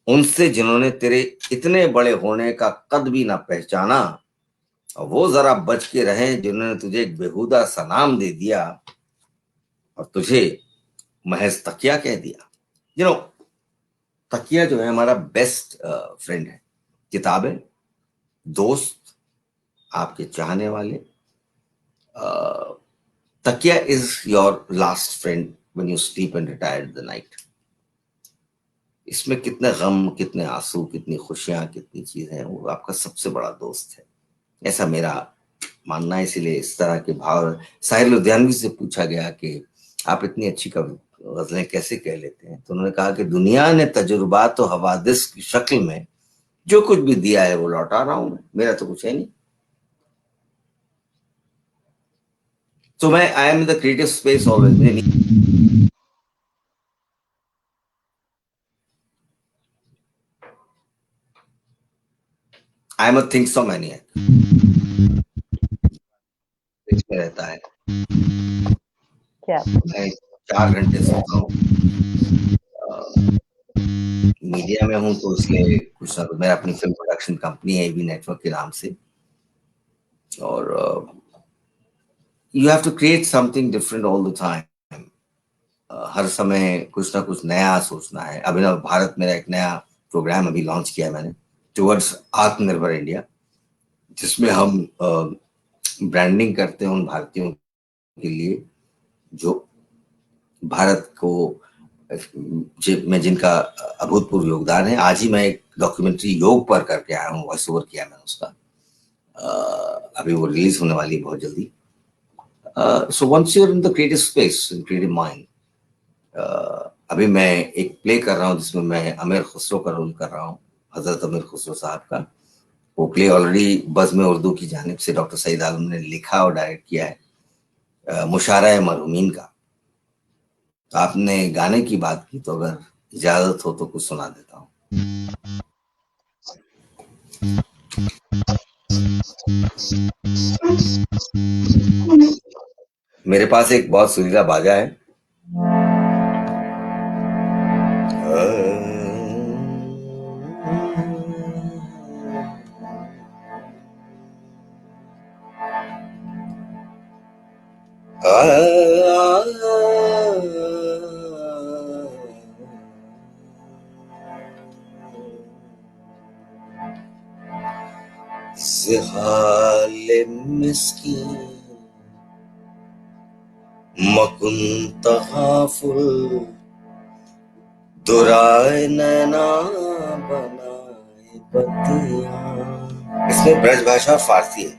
उनसे जिन्होंने तेरे इतने बड़े होने का कद भी ना पहचाना, और वो जरा बच के रहे जिन्होंने तुझे एक बेहुदा सा नाम दे दिया और तुझे महज तकिया कह दिया। यू नो, तकिया जो है हमारा बेस्ट फ्रेंड है। किताबें, दोस्त, आपके चाहने वाले, तकिया is your last friend when you sleep and retire the night. इसमें कितने गम, कितने आंसू, कितनी खुशियां, कितनी चीजें, वो आपका सबसे बड़ा दोस्त है, ऐसा मेरा मानना है। इसीलिए इस तरह के भाव साहिर लुधियानवी से पूछा गया कि आप इतनी अच्छी गजलें कैसे कह लेते हैं, तो उन्होंने कहा कि दुनिया ने तजुर्बात और हवादिस की शक्ल में जो कुछ भी दिया है वो लौटा रहा हूं, मेरा तो कुछ है नहीं। तो मैं I am in the creative space always. I am a think so maniac, इसमें रहता है। क्या मैं 4 घंटे सोता हूँ, मीडिया में हूँ तो इसलिए कुछ ना, मेरा अपनी फिल्म प्रोडक्शन कंपनी है एवी नेटवर्क के नाम से, और you have to create something different all the time. हर समय कुछ ना कुछ नया सोचना है। अभिनव भारत मेरा एक नया प्रोग्राम अभी लॉन्च किया है मैंने, टुवर्ड्स आत्मनिर्भर इंडिया, जिसमें हम ब्रांडिंग करते हैं उन भारतीयों के लिए जो भारत को में जिनका अभूतपूर्व योगदान है। आज ही मैं एक डॉक्यूमेंट्री योग पर करके आया हूँ, वॉइस ओवर किया मैंने उसका, अभी वो रिलीज होने वाली है बहुत जल्दी। So once you're in the creative space, in creative mind, अभी मैं एक प्ले कर रहा हूँ जिसमें मैं अमीर खुसरो का रोल कर रहा हूँ, हजरत अमीर खुसरो साहब का। वो प्ले ऑलरेडी बज़्म उर्दू की जानिब से डॉक्टर सईद आलम ने लिखा और डायरेक्ट किया है, मुशारा मरहूमीन का। तो आपने गाने की बात की, तो अगर इजाजत हो तो कुछ सुना देता हूँ। मेरे पास एक बहुत सुरीला बाजा है। ज़हाले मिस्कीन मकुन तगाफुल दुराए नैना बनाए बत्तियां। इसमें ब्रज भाषा फारसी है।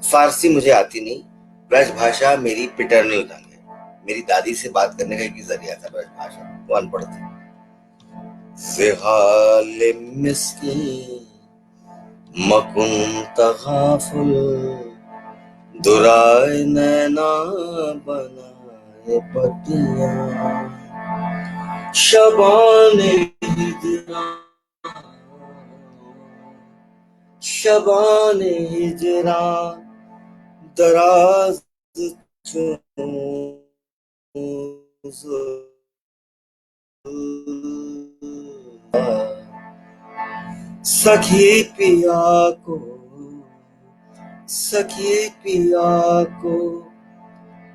फारसी मुझे आती नहीं, ब्रज भाषा मेरी पिटर्नल टंग है। मेरी दादी से बात करने का एक जरिया था ब्रज भाषा, वो अनपढ़ थी। ज़हाले मिस्कीन मकुन तगाफुल दुराए नैना बनाए पतियां शबाने हिजरा शबाने हिजरा दराज सखी पिया को सखी पिया को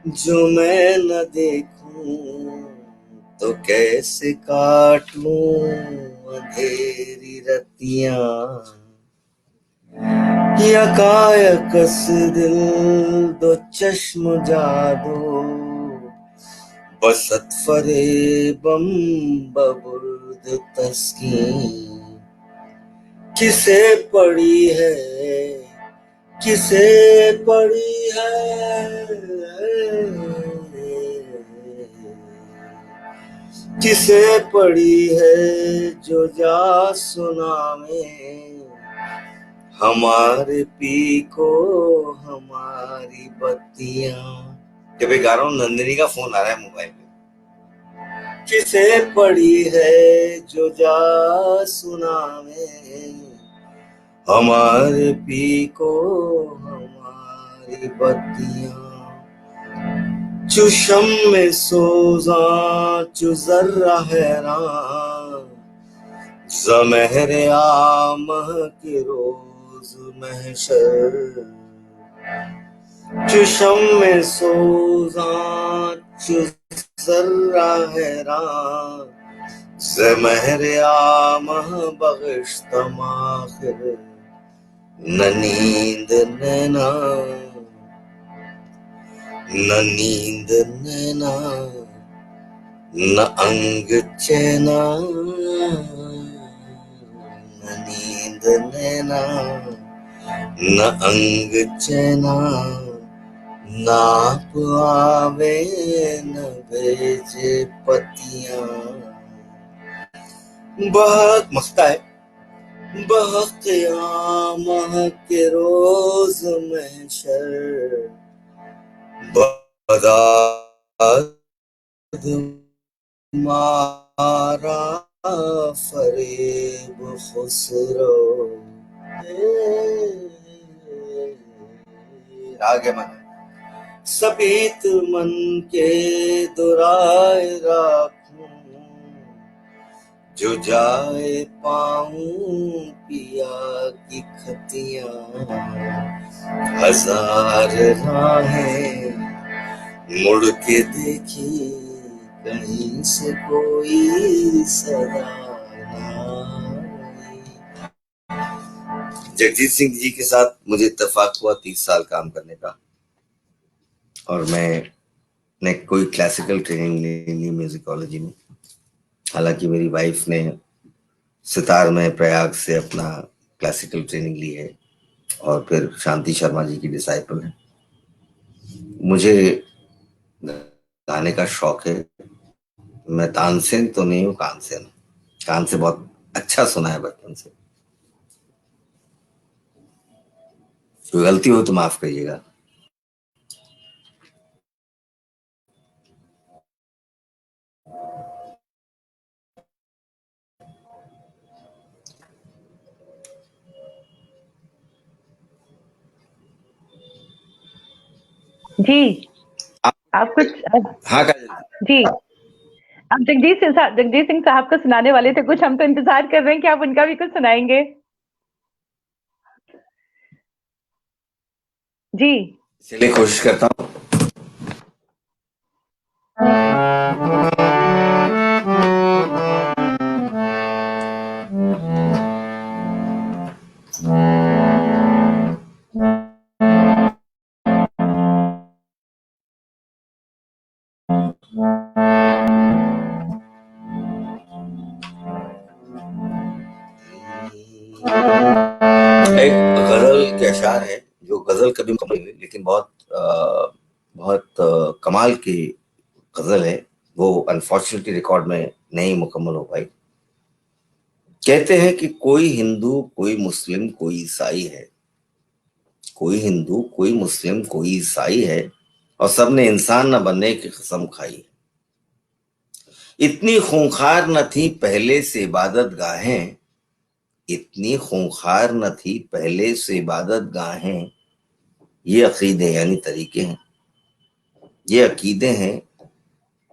जो मैं न देखूं तो कैसे काटूं अंधेरी रतियां यकायकस दिल दो चश्म जादो बसत फरेबम बबुर्द तस्कीन किसे पड़ी है किसे पड़ी है किसे पड़ी है जो जा सुनावे हमारे पी को हमारी बत्तियां। जब ये गा रहा हूँ नंदिनी का फोन आ रहा है मोबाइल पे। किसे पड़ी है जो जा सुनावे हमारे पी को हमारी बत्तियां चुशम में सोजा चुजर्रा हैरान ज़महरे आमह के रोज महशर चुशम में सोजा चुजर्रा हैरान ज़महरे आमह बग़िश्तम आखिर न नींद नैना न नींद नैना न अंग चैना न नींद नैना न अंग चैना नाप आवे न भेजे पतियां बहुत मस्ता है बहुत क़यामत के रोज महशर बदाद मारा फरेब खुसरो आगे मन सपीत मन के दुराए राखूं जो जाए पाऊं पिया की खतियां हजार राहें मुड़ के देखी कहीं से कोई सदा ना। जगजीत सिंह जी के साथ मुझे इत्तेफाक हुआ 30 साल काम करने का और मैंने कोई क्लासिकल ट्रेनिंग नहीं ली म्यूजिकोलॉजी में। हालांकि मेरी वाइफ ने सितार में प्रयाग से अपना क्लासिकल ट्रेनिंग ली है और फिर शांति शर्मा जी की डिसाइपल है। मुझे गाने का शौक है। मैं तानसेन तो नहीं हूँ, कानसेन। कान से बहुत अच्छा सुना है बचपन से। कोई गलती हो तो माफ करिएगा। जी आप कुछ हाँ जी आप जगजीत सिंह साहब को सुनाने वाले थे कुछ। हम तो इंतजार कर रहे हैं कि आप उनका भी कुछ सुनाएंगे। जी चलिए कोशिश करता हूँ। एक गजल के अशार है जो गजल कभी मुकम्मल नहीं हुई लेकिन बहुत कमाल की गजल है। वो अनफॉर्चुनेटली रिकॉर्ड में नहीं मुकम्मल हो पाई। कहते हैं कि कोई हिंदू, कोई मुस्लिम, कोई ईसाई है, कोई हिंदू, कोई मुस्लिम, कोई ईसाई है, और सबने इंसान न बनने की कसम खाई। इतनी खूंखार न थी पहले से इबादत गाहें, इतनी खूंखार न थी पहले से इबादत गाहें। ये अकीदे यानी तरीके हैं, ये अकीदे हैं,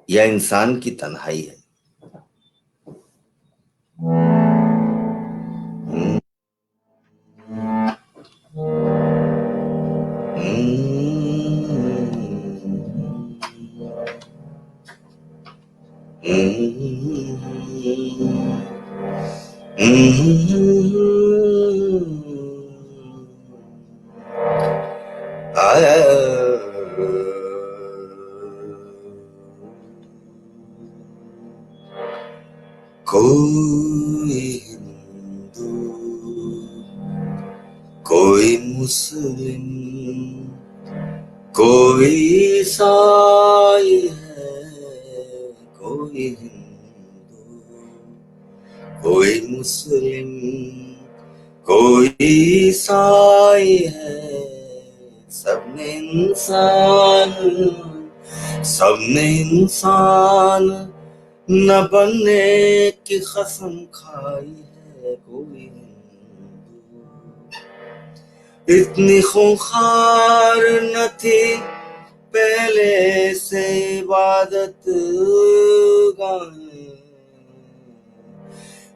या इंसान की तन्हाई है। कोई हिंदू, कोई मुस्लिम, कोई ईसाई है, कोई हिंदू, कोई मुस्लिम, कोई ईसाई है, सबने इंसान, सबने इंसान न बनने की कसम खाई है। कोई हिंदू, इतनी खूंखार न थी पहले से इबादत गाहें,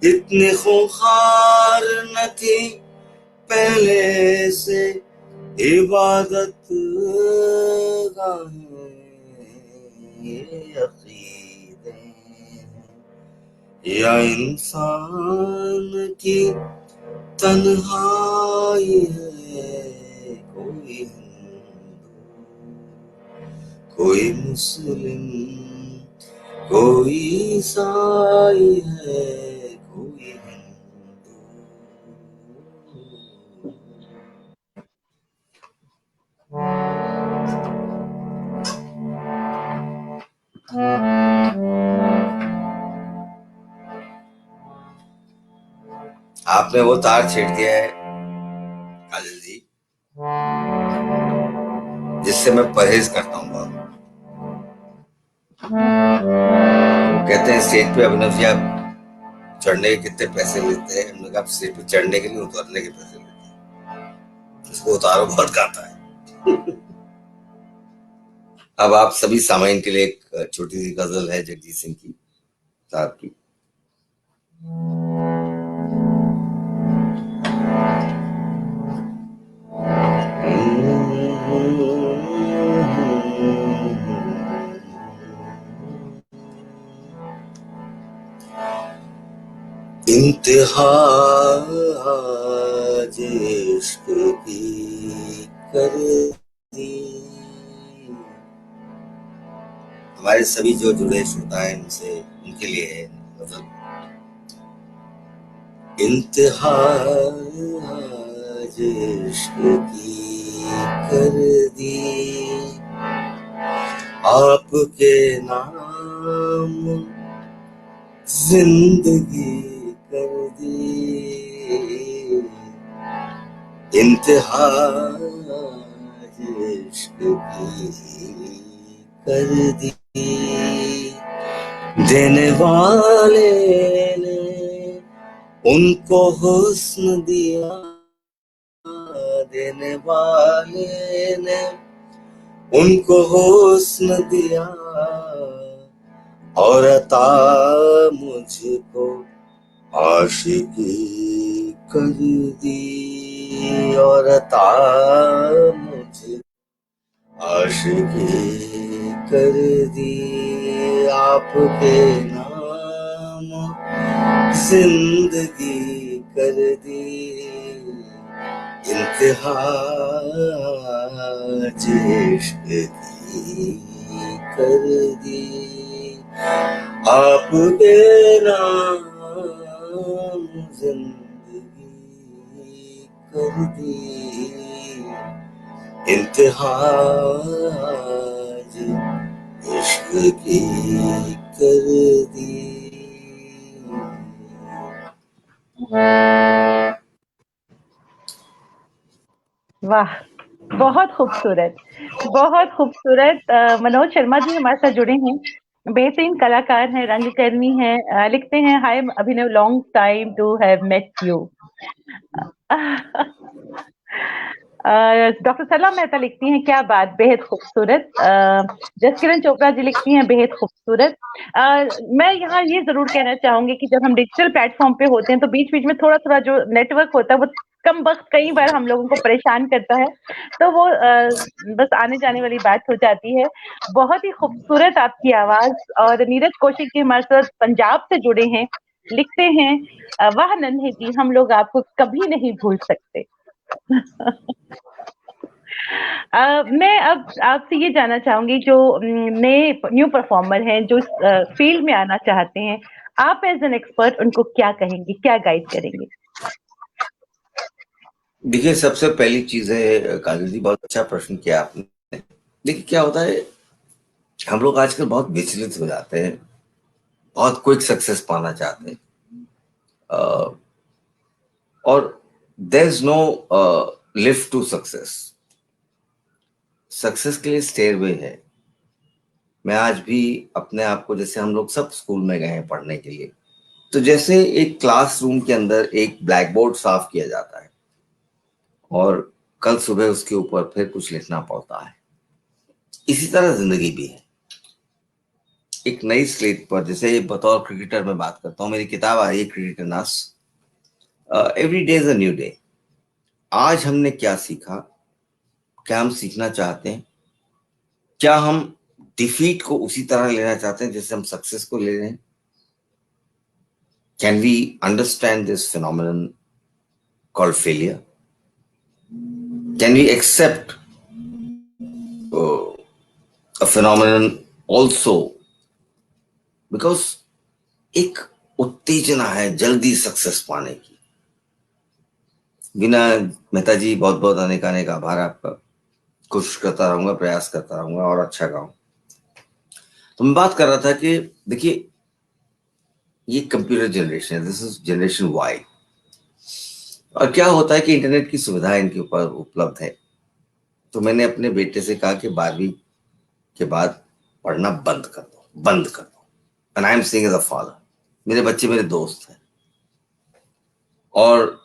इतनी खूंखार न थी पहले से इबादत गाहें। ये अकीदे या इंसान की तन्हाई है। कोई हिंदू, कोई मुस्लिम, कोई ईसाई है, कोई हिंदू। आपने वो तार छेड़ दिया है काजल जी, जिससे मैं परहेज करता हूँ बहुत। वो कहते हैं स्टेज पे अभिनव जी आप चढ़ने के कितने पैसे लेते हैं? हमने कहा स्टेज पे चढ़ने के लिए, उतरने के पैसे लेते हैं। इसको उतारो बहुत गाता है। अब आप सभी सामाइन के लिए एक छोटी सी गजल है जगजीत सिंह की साहब की। इंतहा इश्क की कर दी। हमारे सभी जो जुड़े श्रोता हैं उनसे, उनके लिए है मतलब इंतहा इश्क की कर दी, आपके नाम जिंदगी कर दी। इंतहा इश्क की कर दी, देने वाले ने उनको हुस्न दिया, देने वाले ने उनको हुस्न दिया, और अता मुझको आशिकी कर दी, और अता मुझे आशिकी कर दी। आपके नाम जिंदगी कर दी, इंतहा इश्क की कर दी, आपके नाम जिंदगी कर दी, इंतहा इश्क की कर दी। वाह! बहुत खूबसूरत, बहुत खूबसूरत। मनोज शर्मा जी हमारे साथ जुड़े हैं। बेहतरीन कलाकार हैं, रंगकर्मी हैं। लिखते हैं, hi Abhinav, long time to have met you. Doctor Sarla Mehta लिखती हैं, क्या बात, बेहद खूबसूरत। जसकिरण चोपड़ा जी लिखती हैं, बेहद खूबसूरत। मैं यहाँ ये जरूर कहना चाहूंगी कि जब हम डिजिटल प्लेटफॉर्म पे होते हैं तो बीच बीच में थोड़ा थोड़ा जो नेटवर्क होता है वो कम वक्त कई बार हम लोगों को परेशान करता है, तो वो बस आने जाने वाली बात हो जाती है। बहुत ही खूबसूरत आपकी आवाज। और नीरज कौशिक जी हमारे साथ पंजाब से जुड़े हैं, लिखते हैं, वाह नन्हे जी, हम लोग आपको कभी नहीं भूल सकते। मैं अब आपसे ये जानना चाहूंगी, जो नए न्यू परफॉर्मर हैं जो इस फील्ड में आना चाहते हैं, आप एज एन एक्सपर्ट उनको क्या कहेंगे, क्या गाइड करेंगे? देखिए, सबसे पहली चीज है, काजल जी बहुत अच्छा प्रश्न किया आपने। देखिए क्या होता है, हम लोग आजकल बहुत विचलित हो जाते हैं, बहुत क्विक सक्सेस पाना चाहते हैं, अ, और there is no lift to success. Success के लिए स्टेयरवे है। मैं आज भी अपने आप को, जैसे हम लोग सब स्कूल में गए हैं पढ़ने के लिए, तो जैसे एक क्लासरूम के अंदर एक ब्लैक बोर्ड साफ किया जाता है और कल सुबह उसके ऊपर फिर कुछ लिखना पड़ता है, इसी तरह जिंदगी भी है। एक नई स्लेट पर, जैसे बतौर क्रिकेटर मैं बात करता हूँ, मेरी किताब आ रही है क्रिकेटर नास, every day is a new day. आज हमने क्या सीखा, क्या हम सीखना चाहते हैं, क्या हम डिफीट को उसी तरह लेना चाहते हैं जैसे हम सक्सेस को ले रहे हैं? Can we understand this phenomenon called failure? Can we accept a phenomenon also, because एक उत्तेजना है जल्दी सक्सेस पाने की। बिना मेहता जी, बहुत बहुत अनेक अनेक आभार आपका। कोशिश करता रहूंगा, प्रयास करता रहूंगा और अच्छा गाऊं। तो मैं बात कर रहा था कि देखिए, ये कंप्यूटर जनरेशन है, दिस इज जनरेशन वाई। और क्या होता है कि इंटरनेट की सुविधा इनके ऊपर उपलब्ध है। तो मैंने अपने बेटे से कहा कि 12वीं के बाद पढ़ना बंद कर दो, बंद कर दो। And I am saying as a father, मेरे बच्चे मेरे दोस्त हैं, और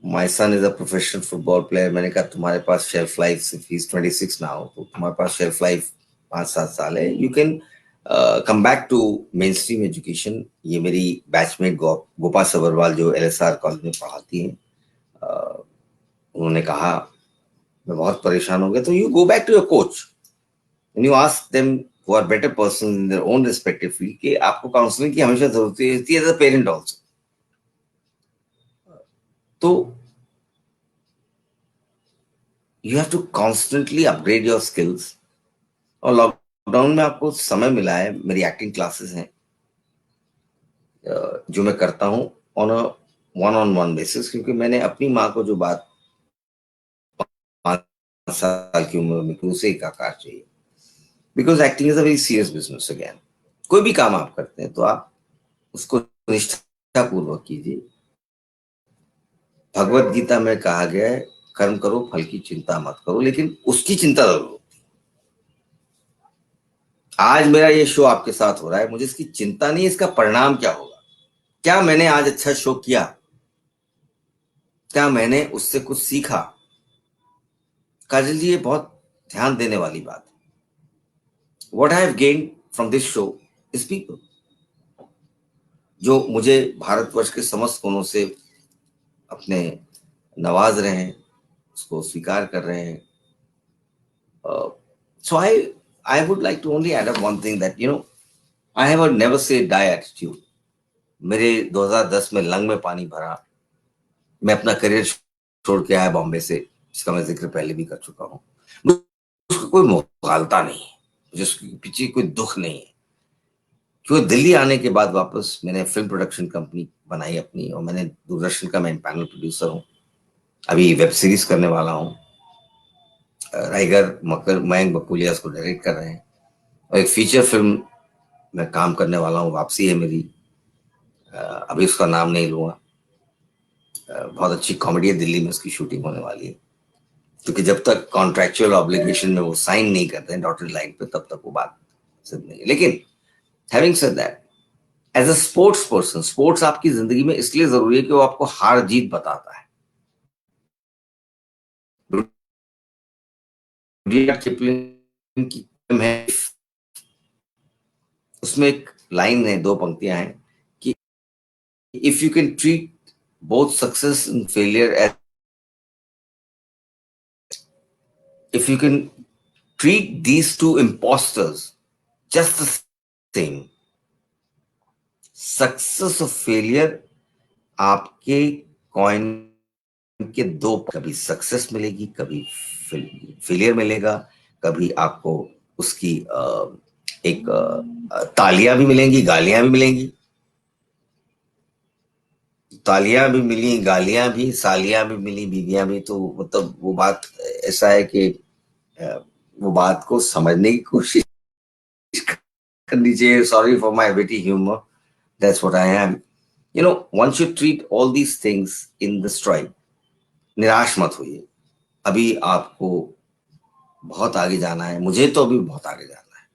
my son is a professional football player. मैंने कहा तुम्हारे पास शेल्फ लाइफ, सिर्फ ही इज 26 नाउ, तो तुम्हारे पास शेल्फ लाइफ 5-7 साल है। You can come back to mainstream education. ये मेरी बैचमेट गोपा सबरवाल जो LSR कॉलेज में पढ़ाती हैं, उन्होंने कहा, मैं बहुत परेशान हो गया, तो you go back to your coach and you ask them who are better person in their own respective field कि आपको काउंसलिंग की हमेशा जरूरत होती है एज अ पेरेंट ऑल्सो। तो you have to constantly upgrade your skills. और lockdown में आपको समय मिला है, मेरी एक्टिंग क्लासेस हैं जो मैं करता हूँ on a one on one basis, क्योंकि मैंने अपनी माँ को जो बात 5 साल की उम्र में की, उसे एक आकार चाहिए। Because acting is a very serious business. Again, कोई भी काम आप करते हैं तो आप उसको निष्ठापूर्वक कीजिए। भगवत गीता में कहा गया है, कर्म करो फल की चिंता मत करो, लेकिन उसकी चिंता जरूर। आज मेरा ये शो आपके साथ हो रहा है, मुझे इसकी चिंता नहीं है इसका परिणाम क्या होगा। क्या मैंने आज अच्छा शो किया, क्या मैंने उससे कुछ सीखा? काजल जी, ये बहुत ध्यान देने वाली बात है। What I have gain from this show is people, जो मुझे भारतवर्ष के समस्त कोनों से अपने नवाज रहे हैं, उसको स्वीकार कर रहे हैं। So I would like to only add up one thing, that I have never say die attitude. मेरे 2010 में लंग में पानी भरा, मैं अपना करियर छोड़ के आया बॉम्बे से, जिसका मैं जिक्र पहले भी कर चुका हूँ। उसका कोई मुगालता नहीं है, मुझे उसके पीछे कोई दुख नहीं है। क्योंकि दिल्ली आने के बाद वापस मैंने फिल्म प्रोडक्शन कंपनी बनाई अपनी, और मैंने दूरदर्शन का मैं पैनल प्रोड्यूसर हूँ। अभी वेब सीरीज करने वाला हूँ, राइगर मकर मयंक बकुलिया उसको डायरेक्ट कर रहे हैं, और एक फीचर फिल्म में काम करने वाला हूँ, वापसी है मेरी। अभी उसका नाम नहीं लूंगा, बहुत अच्छी कॉमेडी है, दिल्ली में उसकी शूटिंग होने वाली है, क्योंकि जब तक कॉन्ट्रेक्चुअल ऑब्लिगेशन में वो साइन नहीं करते हैं डॉटेड लाइन पे, तब तक वो बात सिद्ध नहीं है। लेकिन having said that, as a sports person, sports आपकी जिंदगी में इसलिए जरूरी है कि वो आपको हार जीत बताता है। रुडयार्ड किपलिंग की है, उसमें एक लाइन है, दो पंक्तियां हैं कि if you can treat both success and failure as, if you can treat these two imposters just the same, success और फेलियर आपके कॉइन के दो, कभी सक्सेस मिलेगी, कभी फेलियर मिलेगा, कभी आपको उसकी एक तालियां भी मिलेंगी, गालियां भी मिलेंगी, तालियां भी मिली, गालियां भी, सालियां भी मिली, बीवियां भी। तो मतलब वो बात ऐसा है कि वो बात को समझने की कोशिश करनी चाहिए। Sorry for my witty humour, that's what I am. You know, one should treat all these things in the STRIDE. निराश मत होइए, अभी आपको बहुत आगे जाना है, मुझे तो अभी बहुत आगे जाना है।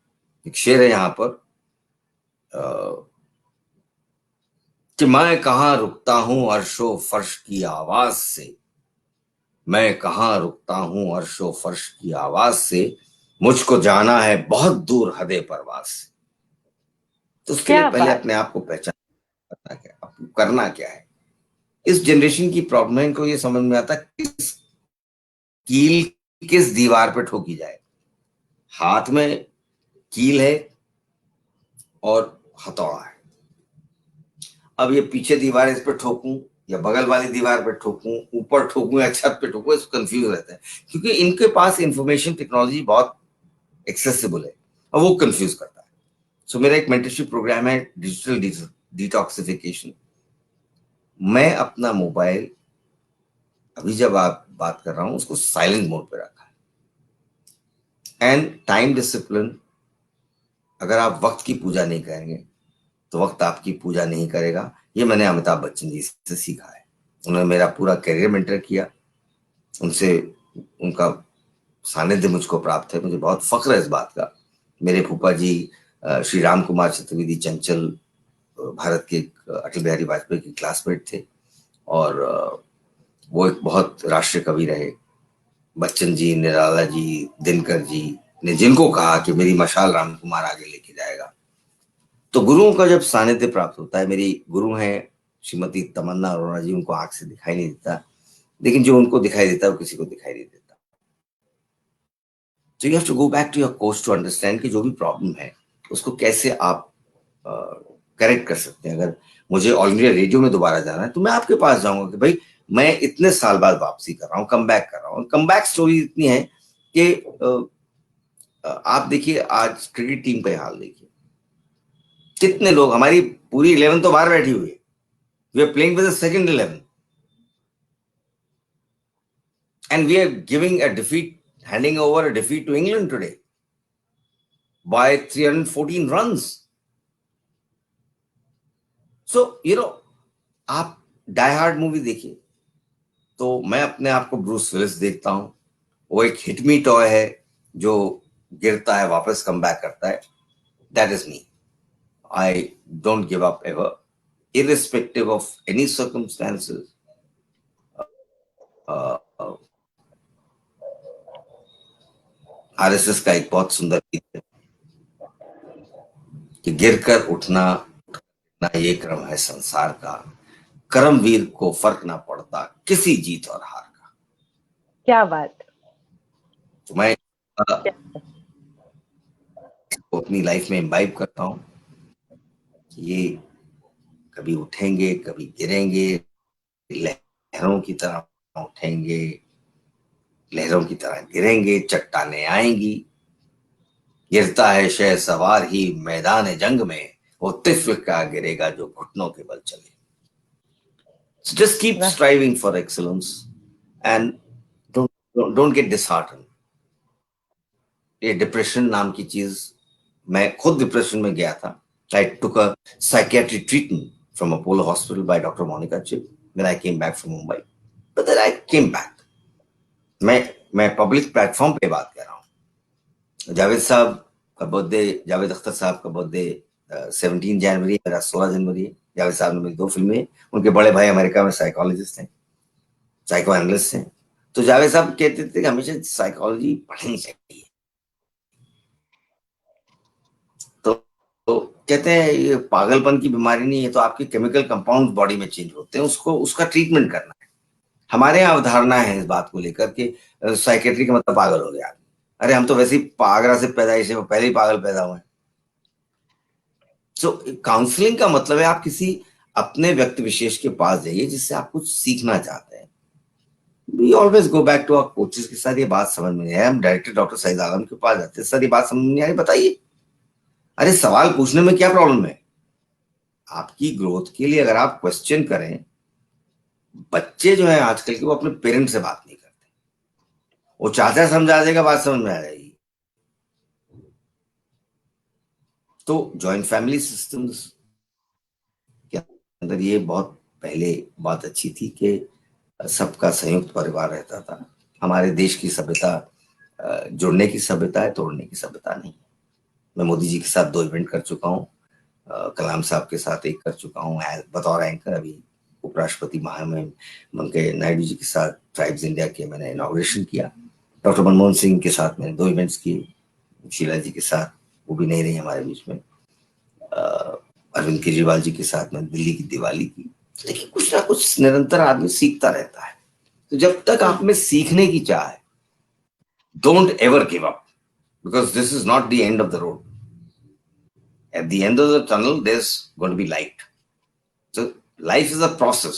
एक शेर है यहाँ पर कि मैं कहाँ रुकता हूं अर्शो फर्श की आवाज से, मैं कहाँ रुकता हूं अर्शो फर्श की आवाज से, मुझको जाना है बहुत दूर हदे परवास से। तो उसके लिए क्या पहले बात। अपने आप को पहचान करना क्या, आपको करना क्या है। इस जनरेशन की प्रॉब्लम है, इनको ये समझ में आता किस कील किस दीवार पे ठोकी जाए। हाथ में कील है और हथौड़ा है, अब ये पीछे दीवार है, इस पर ठोकूं या बगल वाली दीवार पे ठोकूं, ऊपर ठोकूं या छत पे ठोकूं, इस कंफ्यूज रहते हैं, क्योंकि इनके पास इंफॉर्मेशन टेक्नोलॉजी बहुत एक्सेसिबल है और वो कंफ्यूज करता है। सो मेरा एक मेंटरशिप प्रोग्राम है, डिजिटल डिटॉक्सिफिकेशन। मैं अपना मोबाइल अभी जब आप बात कर रहा हूं उसको साइलेंट मोड पे रखा है। एंड टाइम डिसिप्लिन, अगर आप वक्त की पूजा नहीं करेंगे तो वक्त आपकी पूजा नहीं करेगा। ये मैंने अमिताभ बच्चन जी से सीखा है, उन्होंने मेरा पूरा करियर मेंटर किया, उनसे उनका सानिध्य मुझको प्राप्त है, मुझे बहुत फख्र है इस बात का। मेरे फूफा जी श्री राम कुमार चतुर्वेदी चंचल भारत के अटल बिहारी वाजपेयी के क्लासमेट थे, और वो एक बहुत राष्ट्रीय कवि रहे। बच्चन जी, निराला जी, दिनकर जी ने जिनको कहा कि मेरी मशाल राम कुमार आगे लेके जाएगा। तो गुरुओं का जब सानिध्य प्राप्त होता है, मेरी गुरु हैं श्रीमती तमन्ना अरोड़ा जी, उनको आंख से दिखाई नहीं देता, लेकिन जो उनको दिखाई देता है वो किसी को दिखाई नहीं देता। So you have to go back to your coach to understand कि जो भी प्रॉब्लम है उसको कैसे आप करेक्ट कर सकते हैं। अगर मुझे ऑल इंडिया रेडियो में दोबारा जाना है तो मैं आपके पास जाऊंगा कि भाई मैं इतने साल बाद वापसी कर रहा हूँ, कम बैक कर रहा हूँ। कम बैक स्टोरी इतनी है कि आप देखिए आज क्रिकेट टीम का हाल देखिए, कितने लोग, हमारी पूरी 11 तो बाहर बैठी हुई है, we are playing with the second 11 and we are giving a defeat, handing over a defeat to England today by 314 runs. So you know, आप डाई हार्ड मूवी देखिए तो मैं अपने आप को ब्रूस विलिस देखता हूं, वो एक हिट मी टॉय है जो गिरता है वापस कम बैक करता है। That is me, I don't give up ever, irrespective of any circumstances. RSS का एक बहुत सुंदर गीत है कि गिरकर उठना ना ये क्रम है संसार का, कर्मवीर को फर्क ना पड़ता किसी जीत और हार का। क्या बात। तो मैं अपनी लाइफ में इम्बाइब करता हूँ, ये कभी उठेंगे कभी गिरेंगे, लहरों की तरह उठेंगे, लहरों की तरह गिरेंगे, चट्टाने आएंगी, गिरता है शह सवार ही मैदान जंग में, वो तिफ्ल का गिरेगा जो घुटनों के बल चले। So just keep striving for excellence and don't get disheartened. ये डिप्रेशन नाम की चीज, मैं खुद डिप्रेशन में गया था, I took a psychiatric treatment from Apollo Hospital by Dr. Monica Chip when I came back from Mumbai. But then I came back. मैं पब्लिक प्लेटफॉर्म पे बात कर रहा हूँ। जावेद साहब का बर्थडे, जावेद अख्तर साहब का बर्थडे 17 जनवरी, मेरा 16 जनवरी। जावेद साहब ने मेरी 2 फिल्में, उनके बड़े भाई अमेरिका में साइकोलॉजिस्ट हैं, साइको एनालिस्ट हैं। तो जावेद साहब कहते थे कि हमेशा साइकोलॉजी पढ़नी चाहिए। तो कहते हैं ये पागलपन की बीमारी नहीं है, तो आपके केमिकल कंपाउंड बॉडी में चेंज होते हैं, उसका ट्रीटमेंट करना है। हमारे यहाँ अवधारणा है इस बात को लेकर के साइकेट्री का मतलब पागल हो गया। अरे हम तो वैसे ही आगरा से पैदाइश है, पहले ही पागल पैदा हुए। तो काउंसलिंग का मतलब है आप किसी अपने व्यक्ति विशेष के पास जाइए जिससे आप कुछ सीखना चाहते हैं। We always go back to our coaches के साथ, ये बात समझ में नहीं आया, हम डायरेक्टर डॉक्टर सईद आलम के पास जाते हैं, सर ये बात समझ में नहीं आ रही, बताइए। अरे सवाल पूछने में क्या प्रॉब्लम है? आपकी ग्रोथ के लिए अगर आप क्वेश्चन करें, बच्चे जो है आजकल के वो अपने पेरेंट्स से बात नहीं करते, वो चाचा समझा देगा, बात समझ में आ जाएगी। तो जॉइंट फैमिली सिस्टम्स के अंदर ये बहुत पहले बात अच्छी थी कि सबका संयुक्त परिवार रहता था। हमारे देश की सभ्यता जुड़ने की सभ्यता है, तोड़ने की सभ्यता नहीं। मैं मोदी जी के साथ 2 इवेंट कर चुका हूँ, कलाम साहब के साथ 1 कर चुका हूँ बतौर एंकर। अभी उपराष्ट्रपति महामहिम वेंकैया नायडू जी के साथ ट्राइब्स इंडिया के मैंने इनॉग्रेशन किया। डॉक्टर मनमोहन सिंह के साथ मैंने 2 इवेंट्स किए, शीला जी के साथ, वो भी नहीं रही हमारे बीच में। अरविंद केजरीवाल जी के साथ मैंने दिल्ली की दिवाली की। देखिए कुछ ना कुछ निरंतर आदमी सीखता रहता है। तो जब तक आप में सीखने की चाह है, don't ever give up, because this is not the end of the road. At the end of the tunnel, there's going to be light. So life is a process.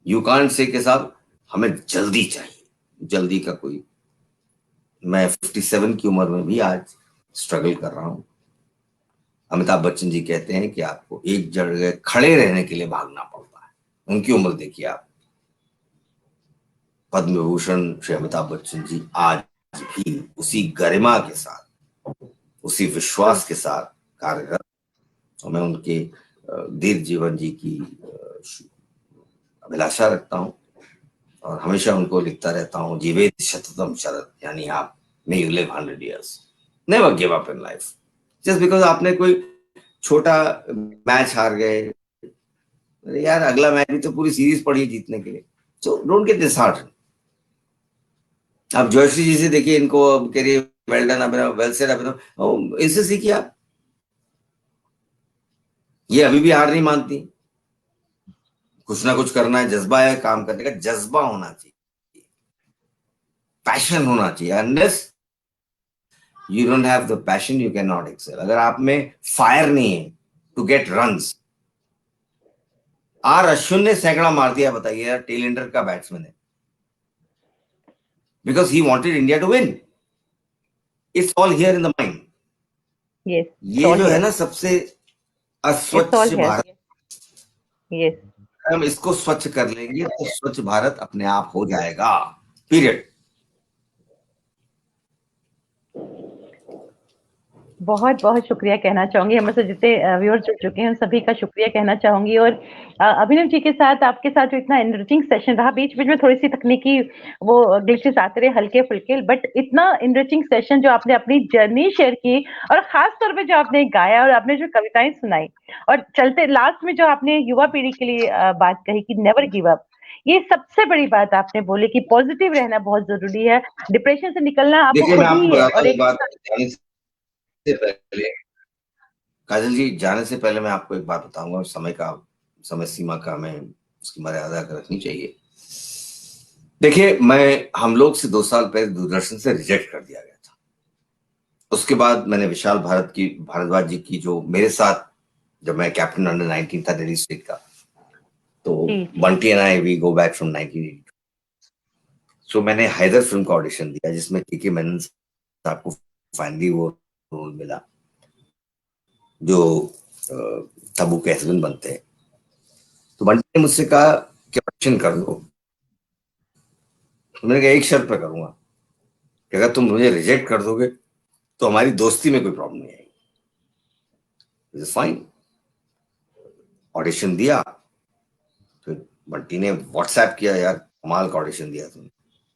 You can't say कि साहब हमें जल्दी चाहिए, जल्दी का कोई। मैं 57 की उम्र में भी आज स्ट्रगल कर रहा हूं। अमिताभ बच्चन जी कहते हैं कि आपको एक जगह खड़े रहने के लिए भागना पड़ता है। उनकी उम्र देखिए आप। पद्म विभूषण श्री अमिताभ बच्चन जी आज भी उसी गरिमा के साथ, उसी विश्वास के साथ कार्यरत। और मैं उनके दीर्घ जीवन जी की अभिलाषा रखता हूं और हमेशा उनको लिखता रहता हूं, जीवेत शततम शरद, यानी आप may you live 100 years, never give up in life just because आपने कोई छोटा मैच हार गए। यार अगला मैच भी तो पूरी सीरीज पड़ी है जीतने के लिए। So don't get disheartened. आप जयश्री जी से देखिए, इनको कह रही वेल डन अभिनव, वेल सेड अभिनव, इनसे सीखिए आप। ये अभी भी हार नहीं मानती। कुछ ना कुछ करना है, जज्बा है, काम करने का जज्बा होना चाहिए, पैशन होना चाहिए। Unless you don't have the passion, you can not excel. अगर आप में फायर नहीं है to get runs. R Ashwin ने सैकड़ा मार दिया, बताइए यार, टेल एंडर का बैट्समैन है, because he wanted India to win. It's all here in the mind. ये जो है ना सबसे अस्वच्छ भारत, हम इसको स्वच्छ कर लेंगे तो स्वच्छ भारत अपने आप हो जाएगा, पीरियड। बहुत बहुत शुक्रिया कहना चाहूंगी। हम से जितने व्यूअर्स जुड़ चुके हैं उन सभी का शुक्रिया कहना चाहूंगी। और अभिनव जी के साथ, आपके साथ जो इतना एनरिचिंग सेशन रहा, बीच बीच में थोड़ी सी तकनीकी वो ग्लिचेस आते रहे हल्के फुल्के, बट इतना एनरिचिंग सेशन जो आपने अपनी जर्नी शेयर की, और खास तौर पे जो आपने गाया और आपने जो कविताएं सुनाई, और चलते लास्ट में जो आपने युवा पीढ़ी के लिए बात कही कि नेवर गिव अप, ये सबसे बड़ी बात आपने बोली कि पॉजिटिव रहना बहुत जरूरी है। डिप्रेशन से निकलना आपको खुद ही है। और एक से पहले, काजल जी जाने से पहले मैं आपको एक बात बताऊंगा, समय सीमा का हमें उसकी मर्यादा रखनी चाहिए। देखिए हम लोग से 2 साल पहले दूरदर्शन से रिजेक्ट कर दिया गया था। उसके बाद मैंने विशाल भारद्वाज जी की, जो मेरे साथ जब मैं कैप्टन अंडर 19 था दिल्ली स्टेट का, तो Bunty and I we go back from 1982। सो मैंने हैदर फिल्म का ऑडिशन दिया जिसमें के मेनन साहब को फाइनली वो रोल मिला जो तबू के हस्बैंड बनते हैं। तो बंटी ने मुझसे कहा कि ऑडिशन कर लो। तो मैंने कहा एक शर्त पे करूंगा कि अगर तुम मुझे रिजेक्ट कर दोगे तो हमारी दोस्ती में कोई प्रॉब्लम नहीं आएगी। फाइन। ऑडिशन दिया। फिर बंटी ने व्हाट्सएप किया, यार कमाल का ऑडिशन दिया तुमने।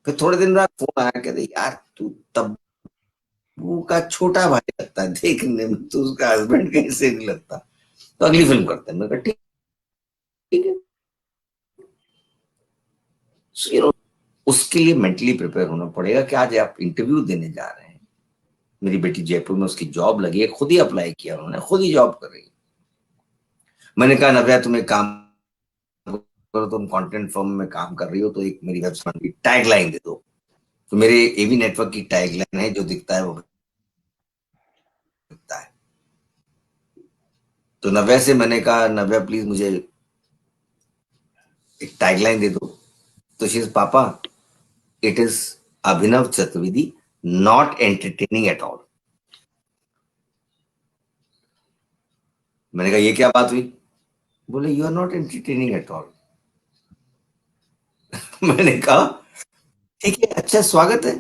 फिर थोड़े दिन बाद फोन आया, कहते यार तू तब्बू का छोटा भाई लगता है देखने में, तो उसका हस्बैंड कैसे नहीं लगता, तो अगली फिल्म करते हैं। मैं कहा ठीक है। So, उसके लिए मेंटली प्रिपेयर होना पड़ेगा कि आज आप इंटरव्यू देने जा रहे हैं। मेरी बेटी जयपुर में उसकी जॉब लगी है, खुद ही अप्लाई किया उन्होंने, खुद ही जॉब कर रही है। मैंने कहा नव्या तुम एक काम करो, तुम कंटेंट फर्म में काम कर रही हो तो एक मेरी वेबसाइट की टैग लाइन दे दो। तो मेरे एवी नेटवर्क की टैग लाइन है, जो दिखता है वो दिखता है। तो नव्या से मैंने कहा नव्या प्लीज मुझे एक टैग लाइन दे दो। तो शी पापा it is Abhinav Chaturvedi, not entertaining at all. मैंने कहा ये क्या बात हुई? बोले you are not entertaining at all. मैंने कहा ठीक है, अच्छा स्वागत है।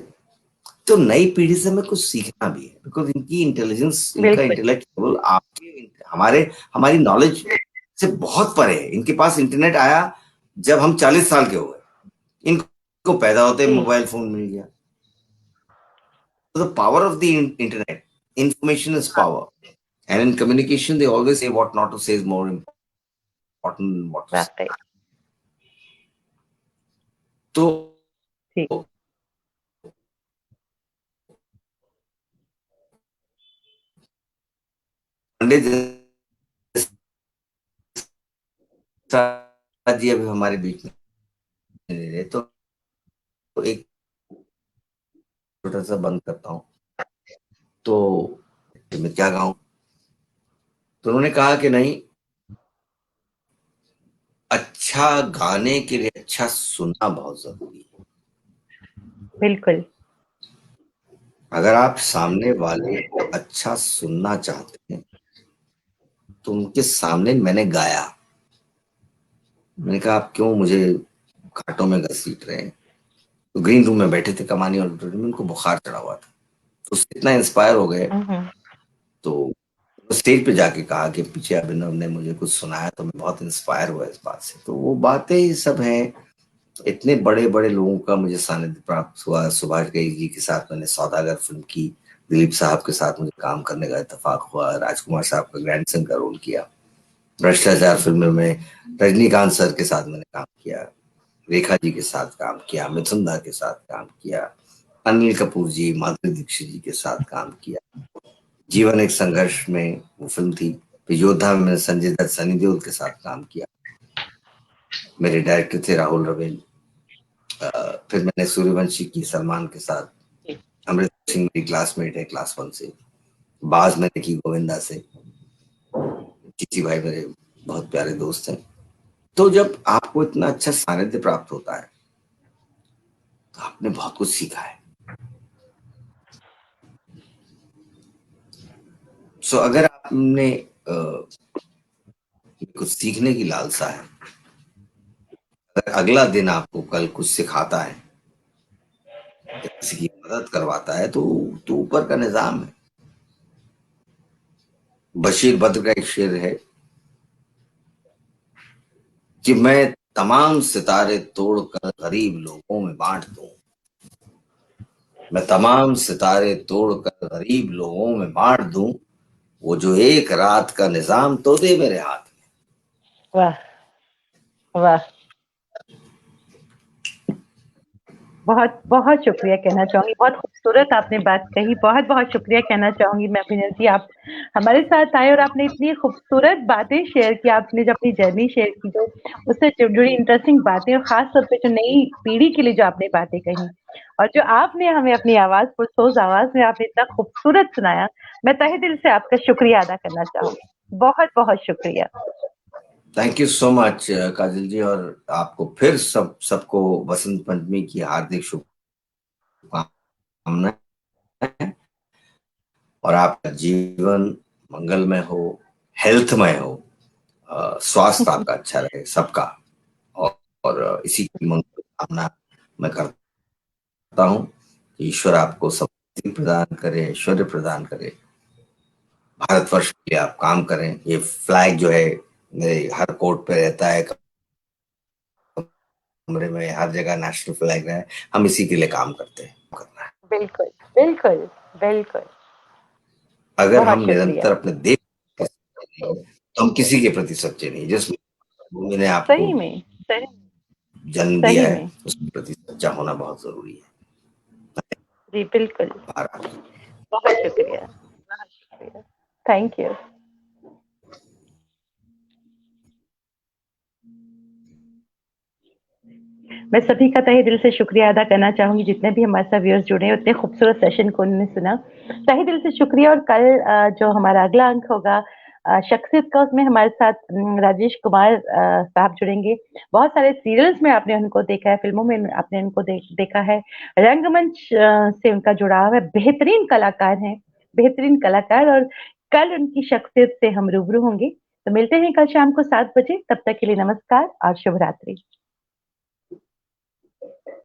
तो नई पीढ़ी से हमें कुछ सीखना भी है, बिकॉज इनकी इंटेलिजेंस, इनका बिल्कुल। इंटेलेक्ट लेवल आपके हमारे हमारी नॉलेज से बहुत परे है। इनके पास इंटरनेट आया जब हम 40 साल के हो गए, इनको पैदा होते जी। मोबाइल फोन मिल गया। तो the power of the internet, information is power, and in communication they always say what not to say is more important than what to say. वाकई। तो जी। पंडित जी अभी हमारे बीच में नहीं रहे, तो एक छोटा सा बंद करता हूँ। तो मैं क्या गाऊं? तो उन्होंने कहा कि नहीं, अच्छा गाने के लिए अच्छा सुनना बहुत जरूरी है। बिल्कुल। अगर आप सामने वाले को अच्छा सुनना चाहते हैं तो उनके सामने मैंने गाया। मैंने कहा आप क्यों मुझे घाटों में घसीट रहे हैं? तो ग्रीन रूम में बैठे थे कमानी ऑडिटोरियम में, उनको बुखार चढ़ा हुआ था। तो उससे इतना इंस्पायर हो गए, तो स्टेज पे जाके कहा कि पीछे अभिनव ने मुझे कुछ सुनाया तो मैं बहुत इंस्पायर हुआ इस बात से। तो वो बातें सब हैं। इतने बड़े बड़े लोगों का मुझे सानिध्य प्राप्त हुआ। सुभाष घई जी के साथ मैंने सौदागर फिल्म की, दिलीप साहब के साथ मुझे काम करने का इत्तेफाक हुआ, राजकुमार साहब का ग्रैंडसन का रोल किया, भ्रष्टाचार फिल्म में रजनीकांत सर के साथ मैंने काम किया, रेखा जी के साथ काम किया, मिथुन दा के साथ काम किया, अनिल कपूर जी, माधुरी दीक्षित जी के साथ काम किया। जीवन एक संघर्ष में वो फिल्म थी। फिर योद्धा में संजय दत्त, सनी देओल के साथ काम किया। मेरे डायरेक्टर थे राहुल रवेल। फिर मैंने सूर्यवंशी की सलमान के साथ। अमृत सिंह मेरी क्लासमेट है क्लास 1 से। बाज मैंने की गोविंदा से। चिची भाई मेरे बहुत प्यारे दोस्त हैं। तो जब आपको इतना अच्छा सानिध्य प्राप्त होता है तो आपने बहुत कुछ सीखा है। सो अगर आपने कुछ सीखने की लालसा है, अगर अगला दिन आपको कल कुछ सिखाता है, किसी की मदद करवाता है, तो ऊपर का निजाम है। बशीर बद्र का एक शेर है कि मैं तमाम सितारे तोड़कर गरीब लोगों में बांट दूं, मैं तमाम सितारे तोड़कर गरीब लोगों में बांट दूं, वो जो एक रात का निजाम तो दे मेरे हाथ में। वाह वाह। बहुत बहुत शुक्रिया कहना चाहूंगी, बहुत खूबसूरत आपने बात कही। बहुत बहुत शुक्रिया कहना चाहूंगी मैं अभिनव जी, आप हमारे साथ आए और आपने इतनी खूबसूरत बातें शेयर की। आपने जो अपनी जर्नी शेयर की, जो उससे जुड़ी इंटरेस्टिंग बातें, और खास तौर पे जो नई पीढ़ी के लिए जो आपने बातें कही, और जो आपने हमें अपनी आवाज, पुरसोज आवाज में आपने इतना खूबसूरत सुनाया, मैं तहे दिल से आपका शुक्रिया अदा करना चाहूंगी। बहुत बहुत शुक्रिया। थैंक यू सो मच काजल जी, और आपको फिर सबको बसंत पंचमी की हार्दिक शुभकामनाएं, और आपका जीवन मंगलमय हो, हेल्थमय हो, स्वास्थ्य आपका अच्छा रहे सबका, और इसी की मंगल कामना मैं करता हूँ। ईश्वर आपको समृद्धि प्रदान करे, ऐश्वर्य प्रदान करे, भारतवर्ष के लिए आप काम करें। ये फ्लैग जो है हर कोर्ट पे रहता है, कमरे में हर जगह नेशनल फ्लैग है, हम इसी के लिए काम करते हैं, करना है। बिल्कुल, बिल्कुल, बिल्कुल। अगर बहुत हम शुक्रिया। निरंतर अपने देश के सच्चे नहीं, तो हम किसी के प्रति सच्चे नहीं। जिस भूमि ने आपको सही में, जन्म दिया सही है, में। उसके प्रति सच्चा होना बहुत जरूरी है। जी, बिल्कुल। बहुत शुक्रिया, बहुत शुक्रिया। Thank you. मैं सभी का तहे दिल से शुक्रिया अदा करना चाहूँगी, जितने भी हमारे साथ व्यूअर्स जुड़े हैं, उतने खूबसूरत सेशन को उन्होंने सुना। तहे दिल से शुक्रिया। और कल जो हमारा अगला अंक होगा शख्सियत का, उसमें हमारे साथ राजेश कुमार साहब जुड़ेंगे। बहुत सारे सीरियल्स में आपने उनको देखा है, फिल्मों में आपने उनको देखा है, रंगमंच से उनका जुड़ाव है, बेहतरीन कलाकार हैं, बेहतरीन कलाकार। और कल उनकी शख्सियत से हम रूबरू होंगे। तो मिलते हैं कल शाम को 7 बजे। तब तक के लिए नमस्कार और शुभ रात्रि।